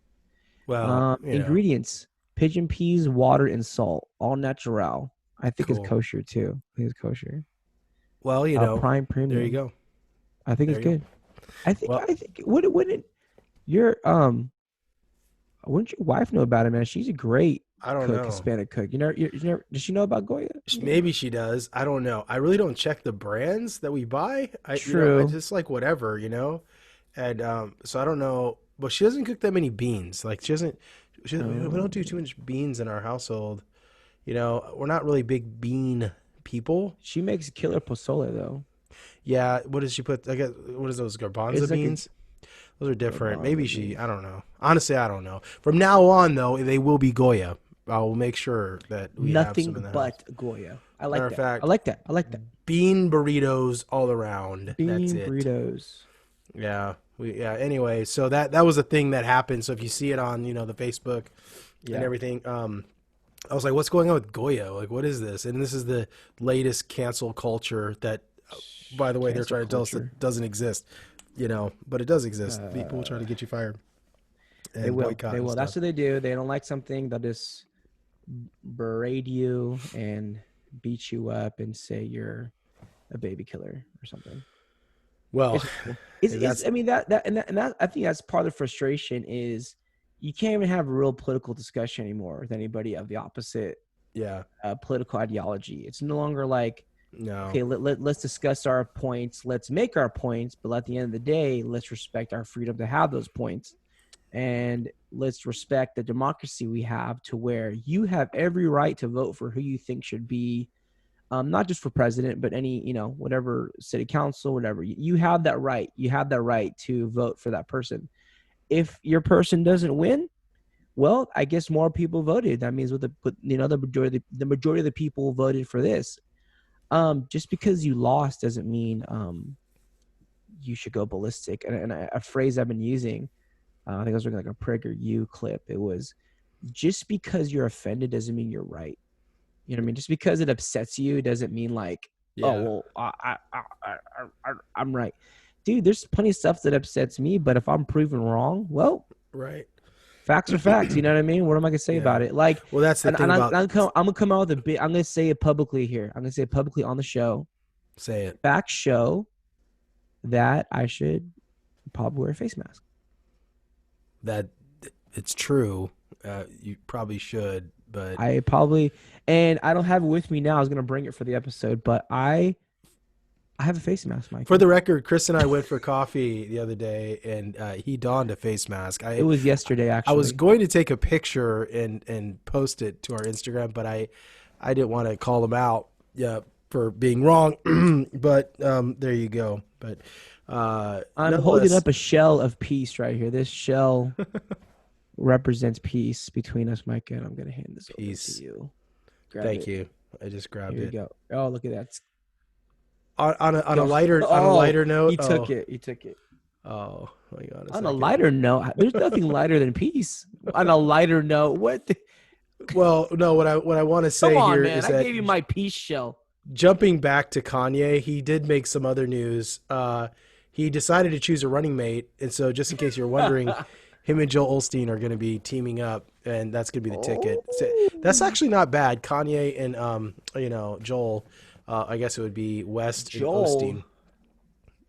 Well, ingredients. Pigeon peas, water, and salt, all natural. I think it's kosher too. I think it's kosher. Well, prime premium. There you go. I think it's good. I think wouldn't your wife know about it, man? She's a great Hispanic cook. Does she know about Goya? Maybe she does. I don't know. I really don't check the brands that we buy. True. I just like whatever, and so I don't know. But she doesn't cook that many beans. Like we don't do too much beans in our household. We're not really big bean people. She makes killer pozole though. Yeah, what does she put? I guess what is those garbanzo beans? Those are different. Maybe I don't know. Honestly, I don't know. From now on, though, they will be Goya. I will make sure that we have some in the house. Nothing but Goya. I like that. Fact, I like that. Bean burritos all around. Bean That's it. burritos. Yeah. Anyway, so that was a thing that happened. So if you see it on the Facebook and everything, I was like, what's going on with Goya? Like, what is this? And this is the latest cancel culture that, by the way, they're trying to tell us that doesn't exist. But it does exist. People will try to get you fired. They will. That's what they do. They don't like something, they'll just berate you and beat you up and say you're a baby killer or something. Well, I think that's part of the frustration is you can't even have a real political discussion anymore with anybody of the opposite political ideology. It's no longer like, okay, let's discuss our points. Let's make our points. But at the end of the day, let's respect our freedom to have those points. And let's respect the democracy we have to where you have every right to vote for who you think should be, not just for president, but any, whatever city council, whatever. You have that right. You have that right to vote for that person. If your person doesn't win, well, I guess more people voted. That means the majority of the people voted for this. Just because you lost doesn't mean you should go ballistic. And a phrase I've been using, I think I was looking like a PragerU clip. It was, just because you're offended doesn't mean you're right. You know what I mean? Just because it upsets you doesn't mean like, oh, well, I'm right. Dude, there's plenty of stuff that upsets me, but if I'm proven wrong, well, right. Facts are facts. You know what I mean? What am I gonna say about it? Like, well, that's the thing about. I'm gonna come out with a bit. I'm gonna say it publicly here. I'm gonna say it publicly on the show. Say it. Facts show that I should probably wear a face mask. That it's true. You probably should, but I probably, and I don't have it with me now. I was gonna bring it for the episode, but I have a face mask, Mike. For the record, Chris and I went for coffee the other day, and he donned a face mask. It was yesterday, actually. I was going to take a picture and post it to our Instagram, but I didn't want to call him out for being wrong. But there you go. But I'm holding up a shell of peace right here. This shell represents peace between us, Micah, and I'm gonna hand this over to Peace. you. Grab Thank it. you. I just grabbed Here you it. go. Oh, look at that. On a Go. lighter Oh, note. he took it. He took it. Oh, hang on a On a second. lighter note, there's nothing lighter than peace. On a lighter note, what? Well, no, what I want to Come say on, here man. is I that gave you my peace shell. jumping back to Kanye, he did make some other news. He decided to choose a running mate, and so just in case you're wondering, him and Joel Osteen are going to be teaming up, and that's going to be the ticket. So that's Oh, actually not bad. Kanye and Joel. I guess it would be West and Joel. Osteen.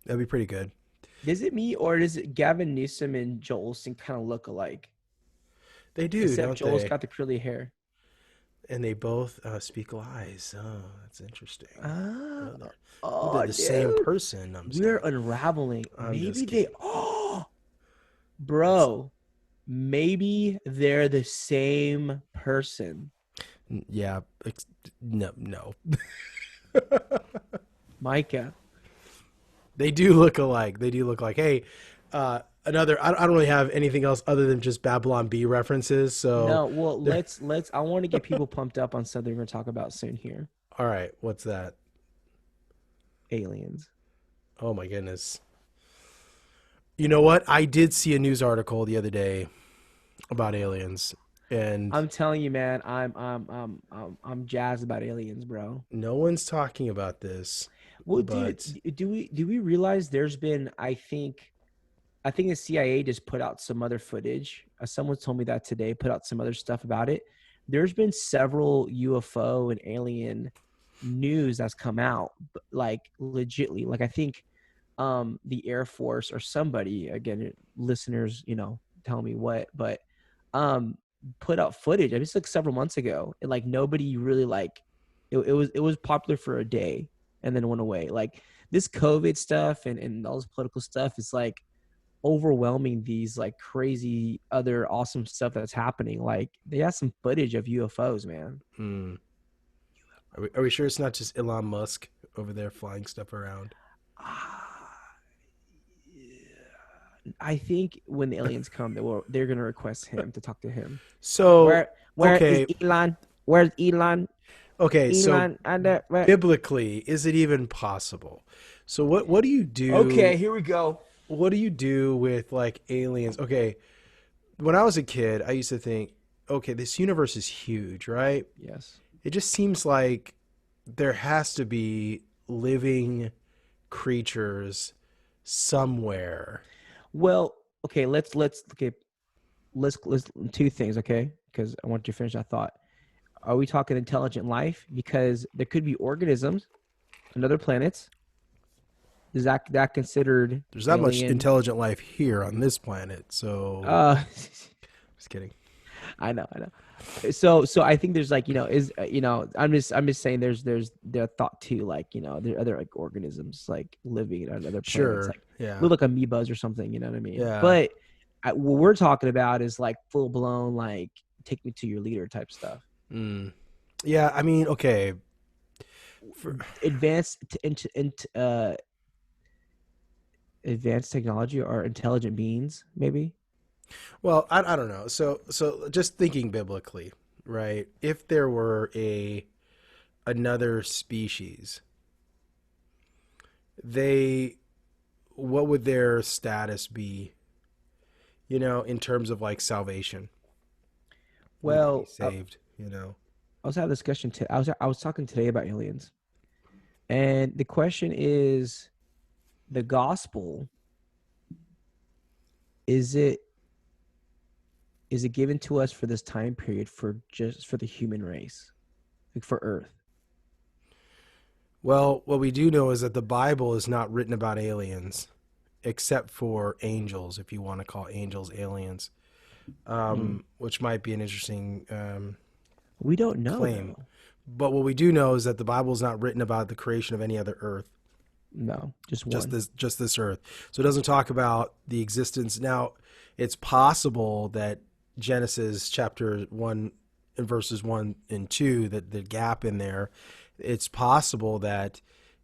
That'd be pretty good. Is it me or does it Gavin Newsom and Joel Olsen kind of look alike? They do, Except don't Joel's they? got the curly hair. And they both speak lies. Oh, that's interesting. Ah, Oh, they're oh, the same dude. person. I'm We're saying. unraveling. I'm Maybe just they. kidding. Oh, It's bro. Maybe they're the same person. yeah. No. Micah. They do look alike. They do look like. Hey, another. I don't really have anything else other than just Babylon B references. So, No, well, there- let's. I want to get people pumped up on something we're gonna talk about soon here. all right. What's that? Aliens. Oh my goodness. You know what? I did see a news article the other day about aliens, and I'm telling you, man. I'm jazzed about aliens, bro. no one's talking about this. Well, dude, But do we realize there's been I think the CIA just put out some other footage. Someone told me that today, put out some other stuff about it. There's been several UFO and alien news that's come out, like legitly. Like I think the Air Force or somebody, again, listeners, tell me what, but um put out footage. I mean, it's like several months ago. And like nobody really it was popular for a day and then went away. Like this COVID stuff and all this political stuff is like overwhelming these like crazy other awesome stuff that's happening. Like they have some footage of UFOs, man. hmm, are we sure it's not just Elon Musk over there flying stuff around? I think when the aliens come, they're gonna request him to talk to him. So Where okay, is Elon? Where's Elon? okay. So Elon and where? biblically, is it even possible? So what do you Okay, do? here we go. What do you do with like aliens? Okay, when I was a kid, I used to think, okay, this universe is huge, right? Yes. It just seems like there has to be living creatures somewhere. Well, okay, let's two things, okay? Because I want you to finish that thought. Are we talking intelligent life? Because there could be organisms on other planets. Is that considered There's not much alien? intelligent life here on this planet, so Uh, just kidding. I know. So I think there's like I'm just saying their thought too, like there are other like organisms like living on other planets, Sure. like Yeah. look like amoebas or something. You know what I mean? Yeah. But what we're talking about is like full blown like take me to your leader type stuff. Mm. Yeah, I mean, okay. Advanced advanced technology or intelligent beings, maybe. Well, I don't know. So just thinking biblically, right? If there were another species, they what would their status be? In terms of like salvation. Would they be Well, saved, I was having a discussion. I was talking today about aliens, and the question is, the gospel is it given to us for this time period for just for the human race, like for Earth? Well, what we do know is that the Bible is not written about aliens, except for angels, if you want to call angels aliens, which might be an interesting We don't know. claim. Though. But what we do know is that the Bible is not written about the creation of any other earth, No, just one. just this earth. So it doesn't talk about the existence. Now, it's possible that Genesis chapter 1 and verses 1 and 2, that the gap in there, it's possible that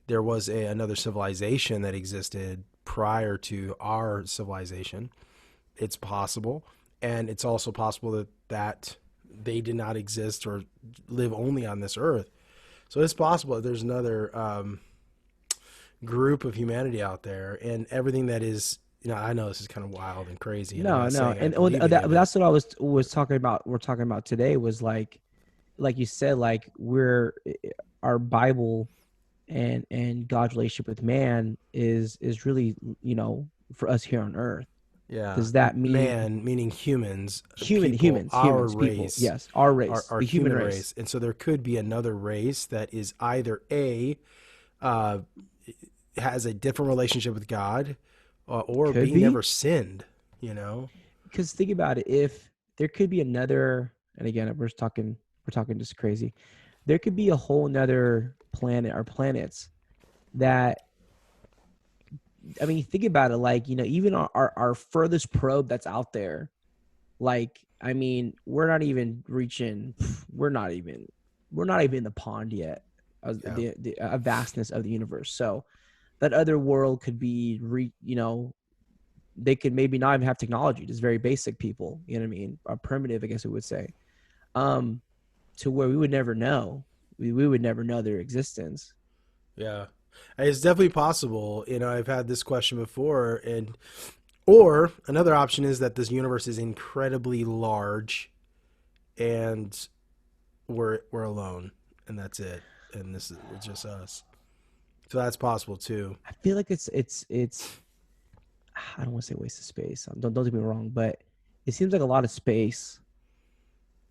there was another civilization that existed prior to our civilization. It's possible. and it's also possible that they did not exist or live only on this earth. So it's possible that there's another group of humanity out there, and everything that is, I know this is kind of wild and crazy, and I'm No, not no, saying I and believe any of it. that's what I was talking about. We're talking about today was like you said, like our Bible and God's relationship with man is really, for us here on earth. Yeah, Does that mean man meaning humans, our humans, people? race, Yes, our race, our the human human race. race, and so there could be another race that is either uh, has a different relationship with God, or Could B, be. never sinned. You know? Because think about it, if there could be another, and again, we're talking just crazy. There could be a whole nother planet or planets that, I mean, think about it, like, even our furthest probe that's out there, like, I mean, we're not even reaching, we're not even in the pond yet, Yeah. the vastness of the universe. So that other world could be, they could maybe not even have technology, just very basic people, you know what I mean? Or primitive, I guess we would say, to where we would never know. We would never know their existence. Yeah. It's definitely possible. I've had this question before, or another option is that this universe is incredibly large, and we're alone, and that's it, and it's just us. So that's possible too. I feel like it's I don't want to say waste of space. Don't get me wrong, but it seems like a lot of space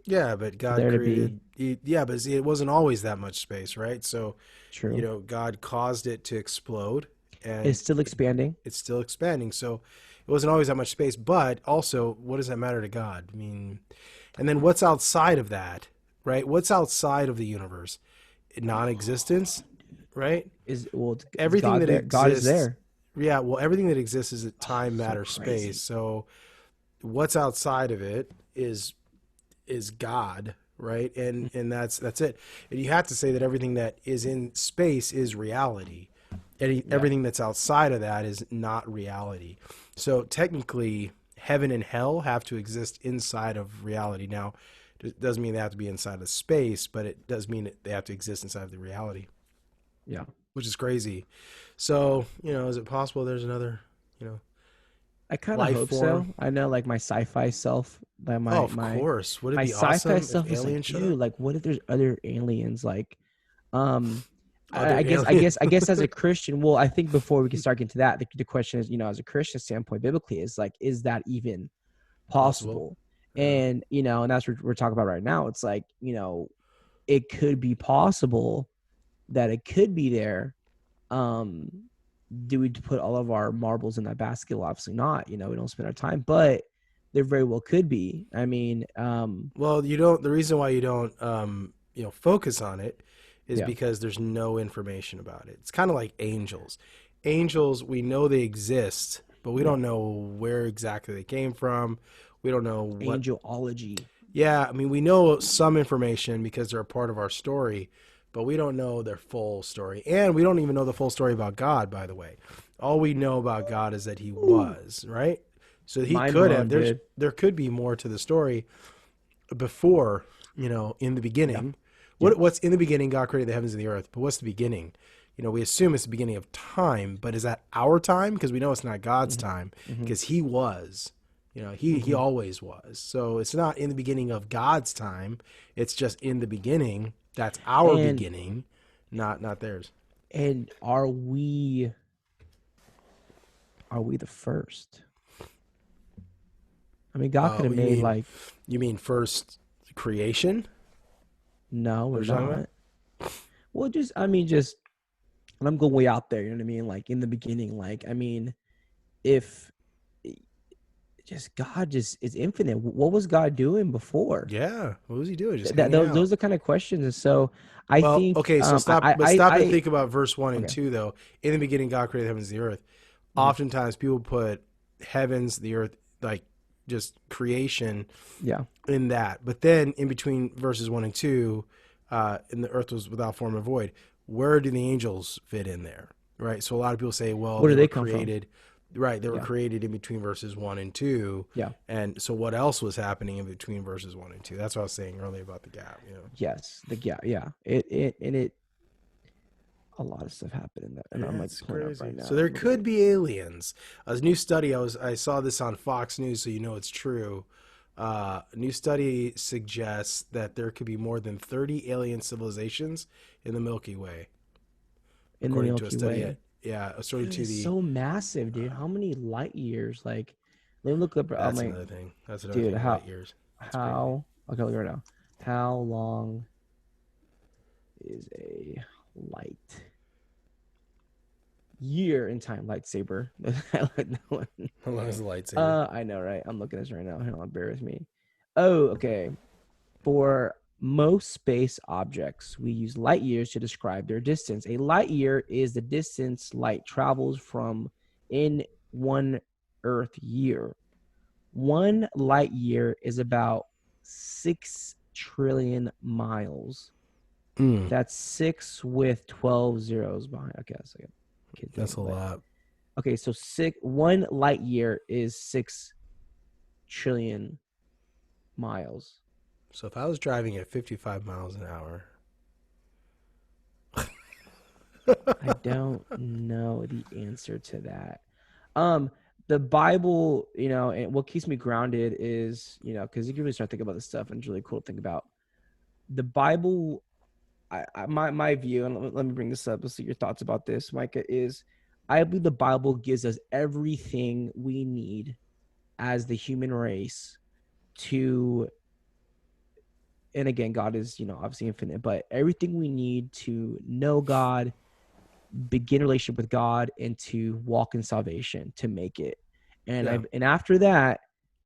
Yeah, but for God there to be. created. Yeah, but see, it wasn't always that much space, right? So, True. God caused it to explode, It's and still expanding. it's still expanding. So, it wasn't always that much space. But also, what does that matter to God? I mean, and then what's outside of that, right? What's outside of the universe? Non-existence, right? Is Everything God that there? God is exists. there. Yeah, well, everything that exists is at Oh, time, so matter, crazy. space. So, what's outside of it is God, right? And that's it. And you have to say that everything that is in space is reality. Yeah. Everything that's outside of that is not reality. So technically, heaven and hell have to exist inside of reality. Now, it doesn't mean they have to be inside of space, but it does mean that they have to exist inside of the reality, Yeah. which is crazy. So, is it possible there's another, you know, I kind of life hope so. form? I know, like, my sci-fi self, like Oh, my of my course. Would it my be sci-fi awesome if self was like, aliens showed up? dude, like, what if there's other aliens? Like, um, Other I aliens? guess as a Christian, well, I think before we can start getting to that, the question is, as a Christian standpoint, biblically, is like, is that even Possible. possible? Yeah. And and that's what we're talking about right now. It's like, it could be possible that it could be there. Um, do we put all of our marbles in that basket? Well, obviously not. We don't spend our time, but there very well could be. I mean, Well, you don't. The reason why you don't, focus on it, is yeah, because there's no information about it. It's kind of like angels. Angels, we know they exist, but we yeah, don't know where exactly they came from. We don't know what. angelology. Yeah, I mean, we know some information because they're a part of our story, but we don't know their full story, and we don't even know the full story about God. By the way, all we know about God is that He Ooh, was right. So He mind could have. blown, dude. There could be more to the story before, in the Yeah, beginning. yeah. What's in the beginning? God created the heavens and the earth. But what's the beginning? We assume it's the beginning of time, but is that our time? Because we know it's not God's Mm-hmm, time, mm-hmm, because He was. He mm-hmm. always was. So it's not in the beginning of God's time. It's just in the beginning. That's our And beginning, not theirs. and are we the first? I mean, God could have You made, mean like, you mean first creation? no, What we're are you talking about? not. Well, just, and I'm going way out there. You know what I mean? Like, in the beginning, like, I mean, if just God just is infinite, what was God doing before? Yeah. What was He doing? Just That hanging those out. are the kind of questions. And so I Well, think, okay, so stop and I think about verse 1 and okay. 2, though. In the beginning, God created the heavens and the earth. Mhm. Oftentimes, people put heavens, the earth, like just creation Yeah. in that. But then in between verses 1 and 2, and the earth was without form and void, where do the angels fit in there? Right? So a lot of people say, well, Where do they were they come from? created. Right, they were Yeah. created in between verses 1 and 2. Yeah. And so what else was happening in between verses 1 and 2? That's what I was saying earlier about the gap, you know. Yes. Yeah. It a lot of stuff happened in that, and I'm like That's pulling up right crazy. now. So there Let me look could at be aliens. A new study, I saw this on Fox News, so you know it's true. A new study suggests that there could be more than 30 alien civilizations in the Milky Way, in the according to a Milky study Way. at, yeah, according Dude, to it's the, so massive, dude. How many light years? Like, let me look up. I'm that's like, another thing. That's another dude, thing, light years. That's crazy. how? Okay, look right now. How long is a light year in time? Lightsaber. How long is the lightsaber? I know, right? I'm looking at this right now. Hang on, bear with me. Oh, okay. For most space objects, we use light years to describe their distance. A light year is the distance light travels from in one Earth year. One light year is about 6 trillion miles. Mm, That's 6 with 12 zeros behind. Okay, that's like a kid that's thing. a But lot. okay, so one light year is 6 trillion miles. So if I was driving at 55 miles an hour, I don't know the answer to that. Um, the Bible, and what keeps me grounded is, because you can really start thinking about this stuff, and it's really cool to think about. The Bible, my view, and let me bring this up. Let's see your thoughts about this, Micah. Is I believe the Bible gives us everything we need as the human race to, and again, God is, obviously infinite, but everything we need to know God, begin a relationship with God, and to walk in salvation, to make it. yeah, And after that,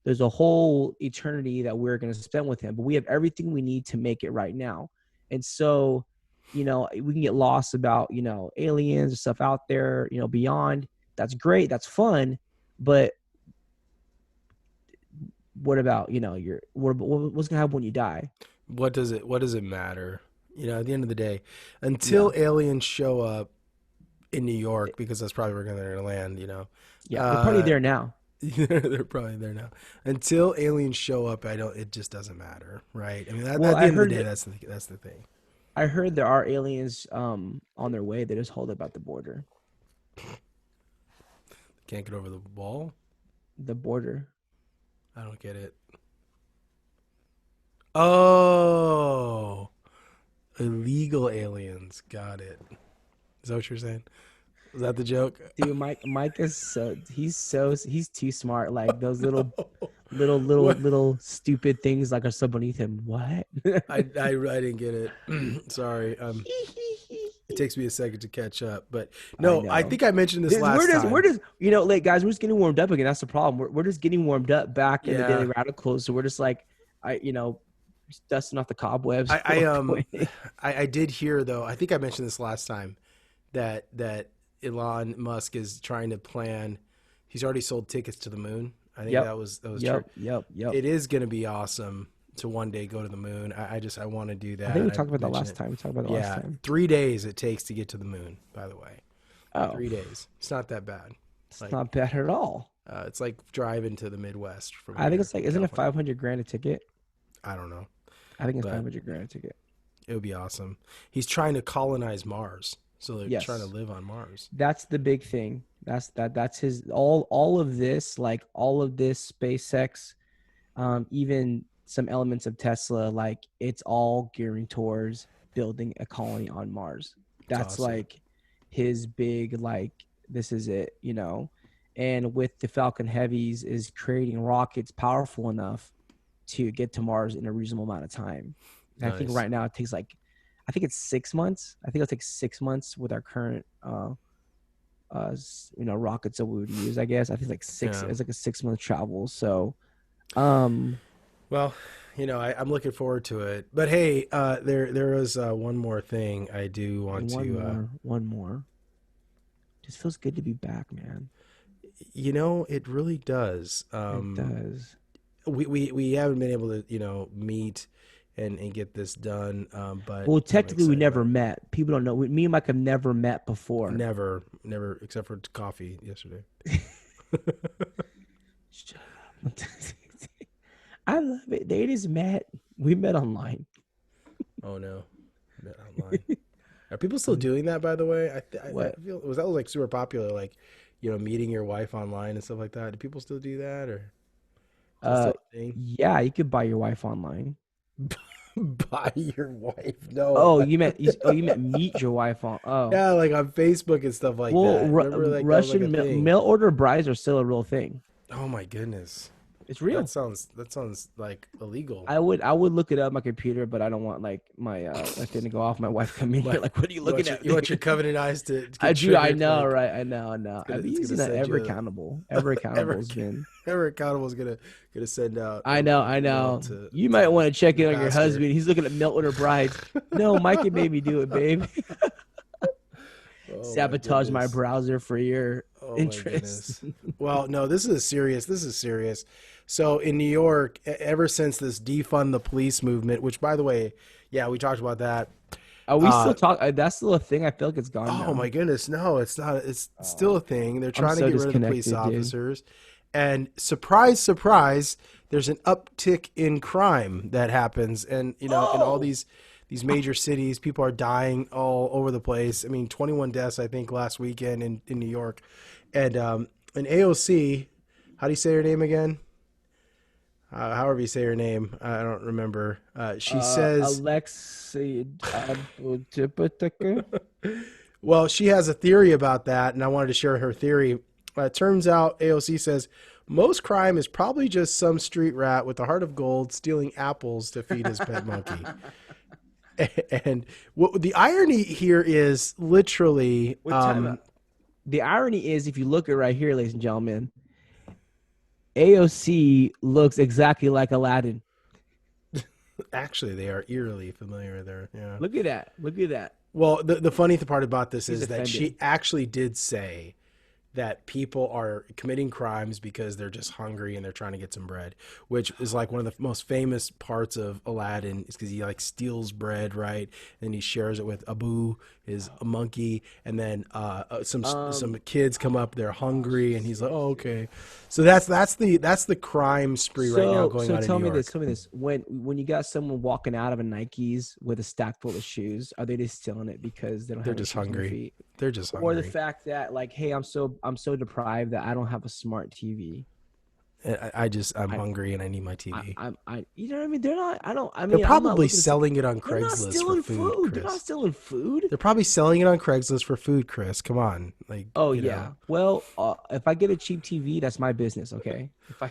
there's a whole eternity that we're going to spend with him, but we have everything we need to make it right now. And so, we can get lost about, aliens and stuff out there, beyond. That's great. That's fun. But what about, what's going to happen when you die? what does it matter? You know, at the end of the day, Yeah. until aliens show up in New York, because that's probably where they're going to land, you know. Yeah. They're probably Uh, there now. they're probably there now. Until aliens show up, it just doesn't matter, right? I mean, Well, at the end of the day, that's the thing. I heard there are aliens on their way. They just hold up at the border. Can't get over the wall. The border. I don't get it. Oh, illegal aliens. Got it. Is that what you're saying? Is that the joke? Dude, Mike is he's too smart. Like those little What? little stupid things like are so beneath him. What? I didn't get it. Sorry. It takes me a second to catch up, but I no, I know. think I mentioned this We're last just time. like guys, we're just getting warmed up again. That's the problem. We're just getting warmed up back in the Daily Yeah, Radicals. So we're just like just dusting off the cobwebs I, I real um, quick. I did hear though. I think I mentioned this last time that Elon Musk is trying to plan. He's already sold tickets to the moon. I think Yep. that was true. Yep. It is going to be awesome to one day go to the moon. I want to do I think we that. I talked about that mentioned last it. time. We talked about it last Yeah, time. 3 days it takes to get to the moon. By the way, Oh, 3 days. It's not that bad. it's Like not bad at all. it's like driving to the Midwest from I think here, it's like, from isn't it California. 500 grand a ticket? I don't know, I think it's but 500 grand a ticket. it would be awesome. He's trying to colonize Mars, so they're trying to Yes. live on Mars. That's the big thing. That's his all of this, like all of this SpaceX, even some elements of Tesla, like it's all gearing towards building a colony on Mars. It's That's awesome. like his big, like, this is it. And with the Falcon Heavies is creating rockets powerful enough to get to Mars in a reasonable amount of time. And I think Nice. right now it takes like, I think it's 6 months. I think it'll take 6 months with our current rockets that we would use. I guess I think like six. Yeah. It's like a 6 month travel. So, um, Well, I'm looking forward to it. But hey, there was one more thing I do want to. one more. Just feels good to be back, man. It really does. It does. We haven't been able to meet and get this done. But Well, I'm technically, we excited about never it. met. People don't know. Me and Mike have never met before. Never, except for coffee yesterday. Shut up. I love it. They just met. We met online. Oh no, met online. Are people still doing that? By the way, I What? feel was that like super popular, like meeting your wife online and stuff like that. Do people still do that, or is that Uh, still a thing? yeah, you could buy your wife online. Buy your wife? No. Oh, you meant meet your wife on. Oh, Yeah, like on Facebook and stuff like well, that. Remember, like that was like a Russian thing. mail order brides are still a real thing. Oh my goodness, It's that real. sounds like illegal. I would look it up on my computer, but I don't want like my thing to go off. My wife come in here What like, what are you looking at? you want your covenant eyes to I get do. I triggered? know, Like right? I know. I know. I've been it's gonna using that send ever you accountable. Ever accountable ever has been. ever accountable is gonna send out I a know. I mail know. You might to want to check your in on your pastor. husband. He's looking at mail order brides. No, Micah made me do it, babe. Oh my Sabotage my goodness. browser for your Oh my interest. goodness. Well, no, this is serious. This is serious. So in New York, ever since this defund the police movement, which by the way, yeah, we talked about that. Are we still Uh, talking? That's still a thing. I feel like it's gone oh now. my goodness, no, it's not. It's still a thing. They're I'm trying to so get rid of the police disconnected, dude. officers, and surprise, surprise, there's an uptick in crime that happens, and in all Oh, these major cities, people are dying all over the place. I mean, 21 deaths, I think, last weekend in New York, and an AOC. How do you say her name again? However you say her name, I don't remember. She says, Alexei. well, she has a theory about that, and I wanted to share her theory. It turns out AOC says most crime is probably just some street rat with a heart of gold stealing apples to feed his pet monkey. And the irony here is literally, What time? The irony is, if you look at right here, ladies and gentlemen, AOC looks exactly like Aladdin. actually, they are eerily familiar there. Yeah. Look at that. Look at that. Well, the funny part about this She's is that offended. she actually did say that people are committing crimes because they're just hungry and they're trying to get some bread, which is like one of the most famous parts of Aladdin is because he like steals bread, right? And he shares it with Abu, his monkey, and then some kids come up, they're hungry, and he's like, oh, okay. So that's the crime spree right now So going so on in tell New me this. York. Tell me this. When you got someone walking out of a Nikes with a stack full of shoes, are they just stealing it because they don't They're have any just shoes on their hungry. feet? They're just Or the hungry. fact that like, hey, I'm so deprived that I don't have a smart TV. I'm I hungry and I need my I TV. I you know what I mean? They're not. I don't. I They're mean, I'm not probably looking to say selling it on they're not Craigslist for stealing food, food. They're not Chris. stealing food. They're probably selling it on Craigslist for food, Chris. Come on. Like, Oh yeah. Well, if I get a cheap TV, that's my business. Okay. If I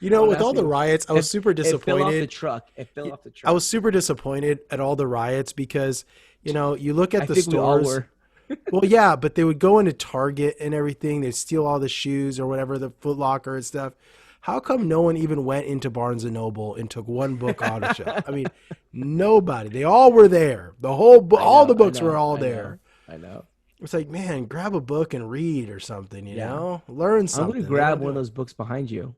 don't with ask all the me. riots, I was super It fell off the disappointed. truck. It fell off the I truck. was super disappointed at all the riots because, you look I at the think we all stores. were. Well, yeah, but they would go into Target and everything. They'd steal all the shoes or whatever, the Foot Locker and stuff. How come no one even went into Barnes and Noble and took one book on a shelf? I mean, nobody. They all were there. I All the know. I books were know. all I know. there. I know. It's like, man, grab a book and read or something, Yeah. Learn I'm gonna something. They're grab not one of doing. those books behind you.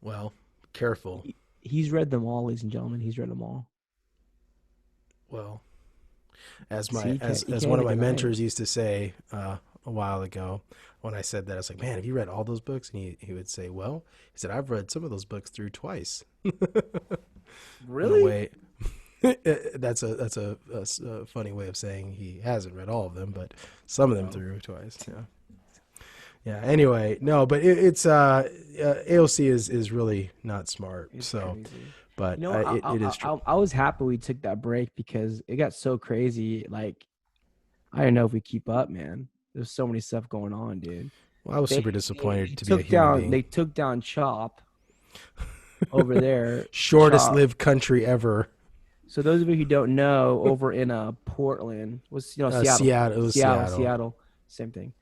Well, careful. He's read them all, ladies and gentlemen. He's read them all. Well, as See, my you as can't one of even my deny it. mentors used to say a while ago, when I said that, I was like, man, have you read all those books? And he would say, well, he said, I've read some of those books through twice. In a Really? way, that's a funny way of saying he hasn't read all of them, but some of them Oh, through twice. Yeah. Yeah. Anyway, no, but it's AOC is really not smart. it's So, crazy. but it is true. I was happy we took that break because it got so crazy. Like, I don't know if we keep up, man. There's so many stuff going on, dude. Well, I was They super they disappointed to be a took human down being. they took down Chop over there. Shortest Chop. lived country ever. So those of you who don't know, over in Portland, Seattle, Seattle. It was Seattle. Seattle, same thing.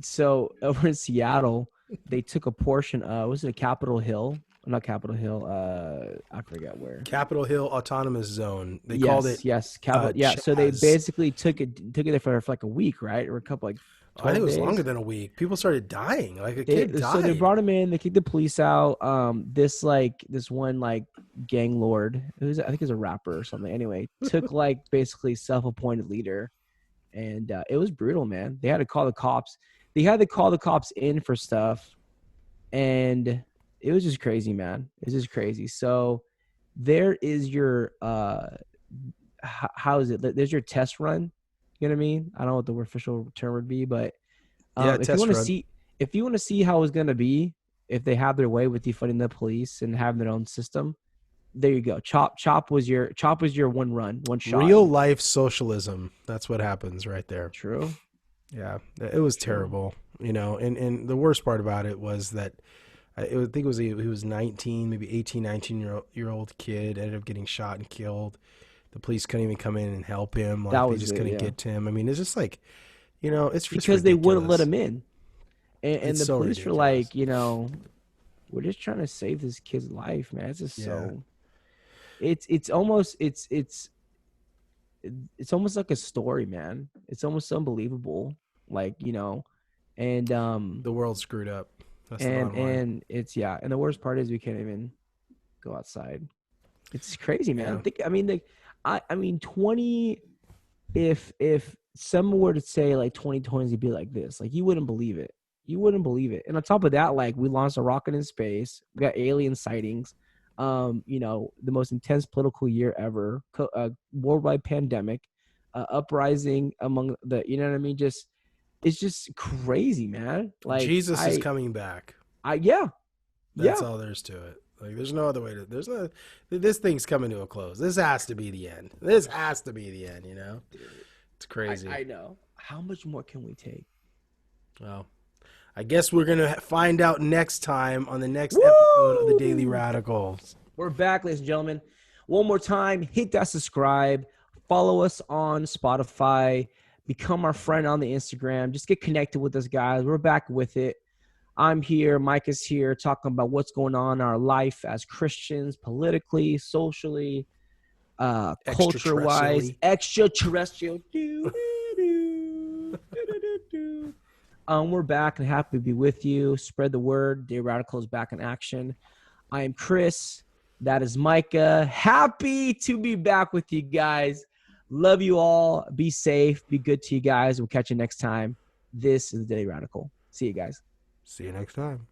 So over in Seattle, they took a portion of was it a Capitol Hill? Not Capitol Hill. I forget where. Capitol Hill Autonomous Zone. They called it Yes, Capitol. Yeah, so they Chaz. basically took it there for like a week, right, or a couple like I think 12 it was longer days. than a week. People started dying. Like a kid So they died. brought him in. They kicked the police out. This one like gang lord, I think he's a rapper or something. Anyway, took like basically self-appointed leader, and it was brutal, man. They had to call the cops. they had to call the cops in for stuff, and it was just crazy, man. It's just crazy. So there is your how is it? There's your test run. You know what I mean? I don't know what the official term would be, but if you want to see how it's gonna be if they have their way with defunding the police and having their own system, there you go. Chop was your one run, one shot. Real life socialism. That's what happens right there. True. Yeah, it was terrible. You know, and the worst part about it was that I think it was he was 19, maybe 18, 19-year-old kid, ended up getting shot and killed. The police couldn't even come in and help him. Like, they just couldn't get to him. I mean, it's just like, you know, it's just because ridiculous. They wouldn't let him in. And the so police ridiculous. were like, you know, we're just trying to save this kid's life, man. It's just so it's almost like a story, man. It's almost unbelievable. Like, you know, and the world's screwed up. That's and it's and the worst part is we can't even go outside. It's crazy, man. I mean 20 if someone were to say like 2020 would be like this, like you wouldn't believe it. You wouldn't believe it. And on top of that, like we launched a rocket in space. We got alien sightings. You know, the most intense political year ever. Worldwide pandemic, uprising among the, you know what I mean? It's just crazy, man. Like Jesus is coming back. That's all there's to it. Like there's no other way to. This thing's coming to a close. This has to be the end. You know, it's crazy. I know. How much more can we take? Well, I guess we're going to find out next time on the next episode of the Daily Radicals. We're back, ladies and gentlemen. One more time, hit that subscribe. Follow us on Spotify. Become our friend on the Instagram. Just get connected with us, guys. We're back with it. I'm here. Micah's here talking about what's going on in our life as Christians, politically, socially, culture-wise, extraterrestrial. We're back and happy to be with you. Spread the word. Daily Radicals back in action. I am Chris. That is Micah. Happy to be back with you guys. Love you all. Be safe. Be good to you guys. We'll catch you next time. This is the Daily Radical. See you guys. See you next time.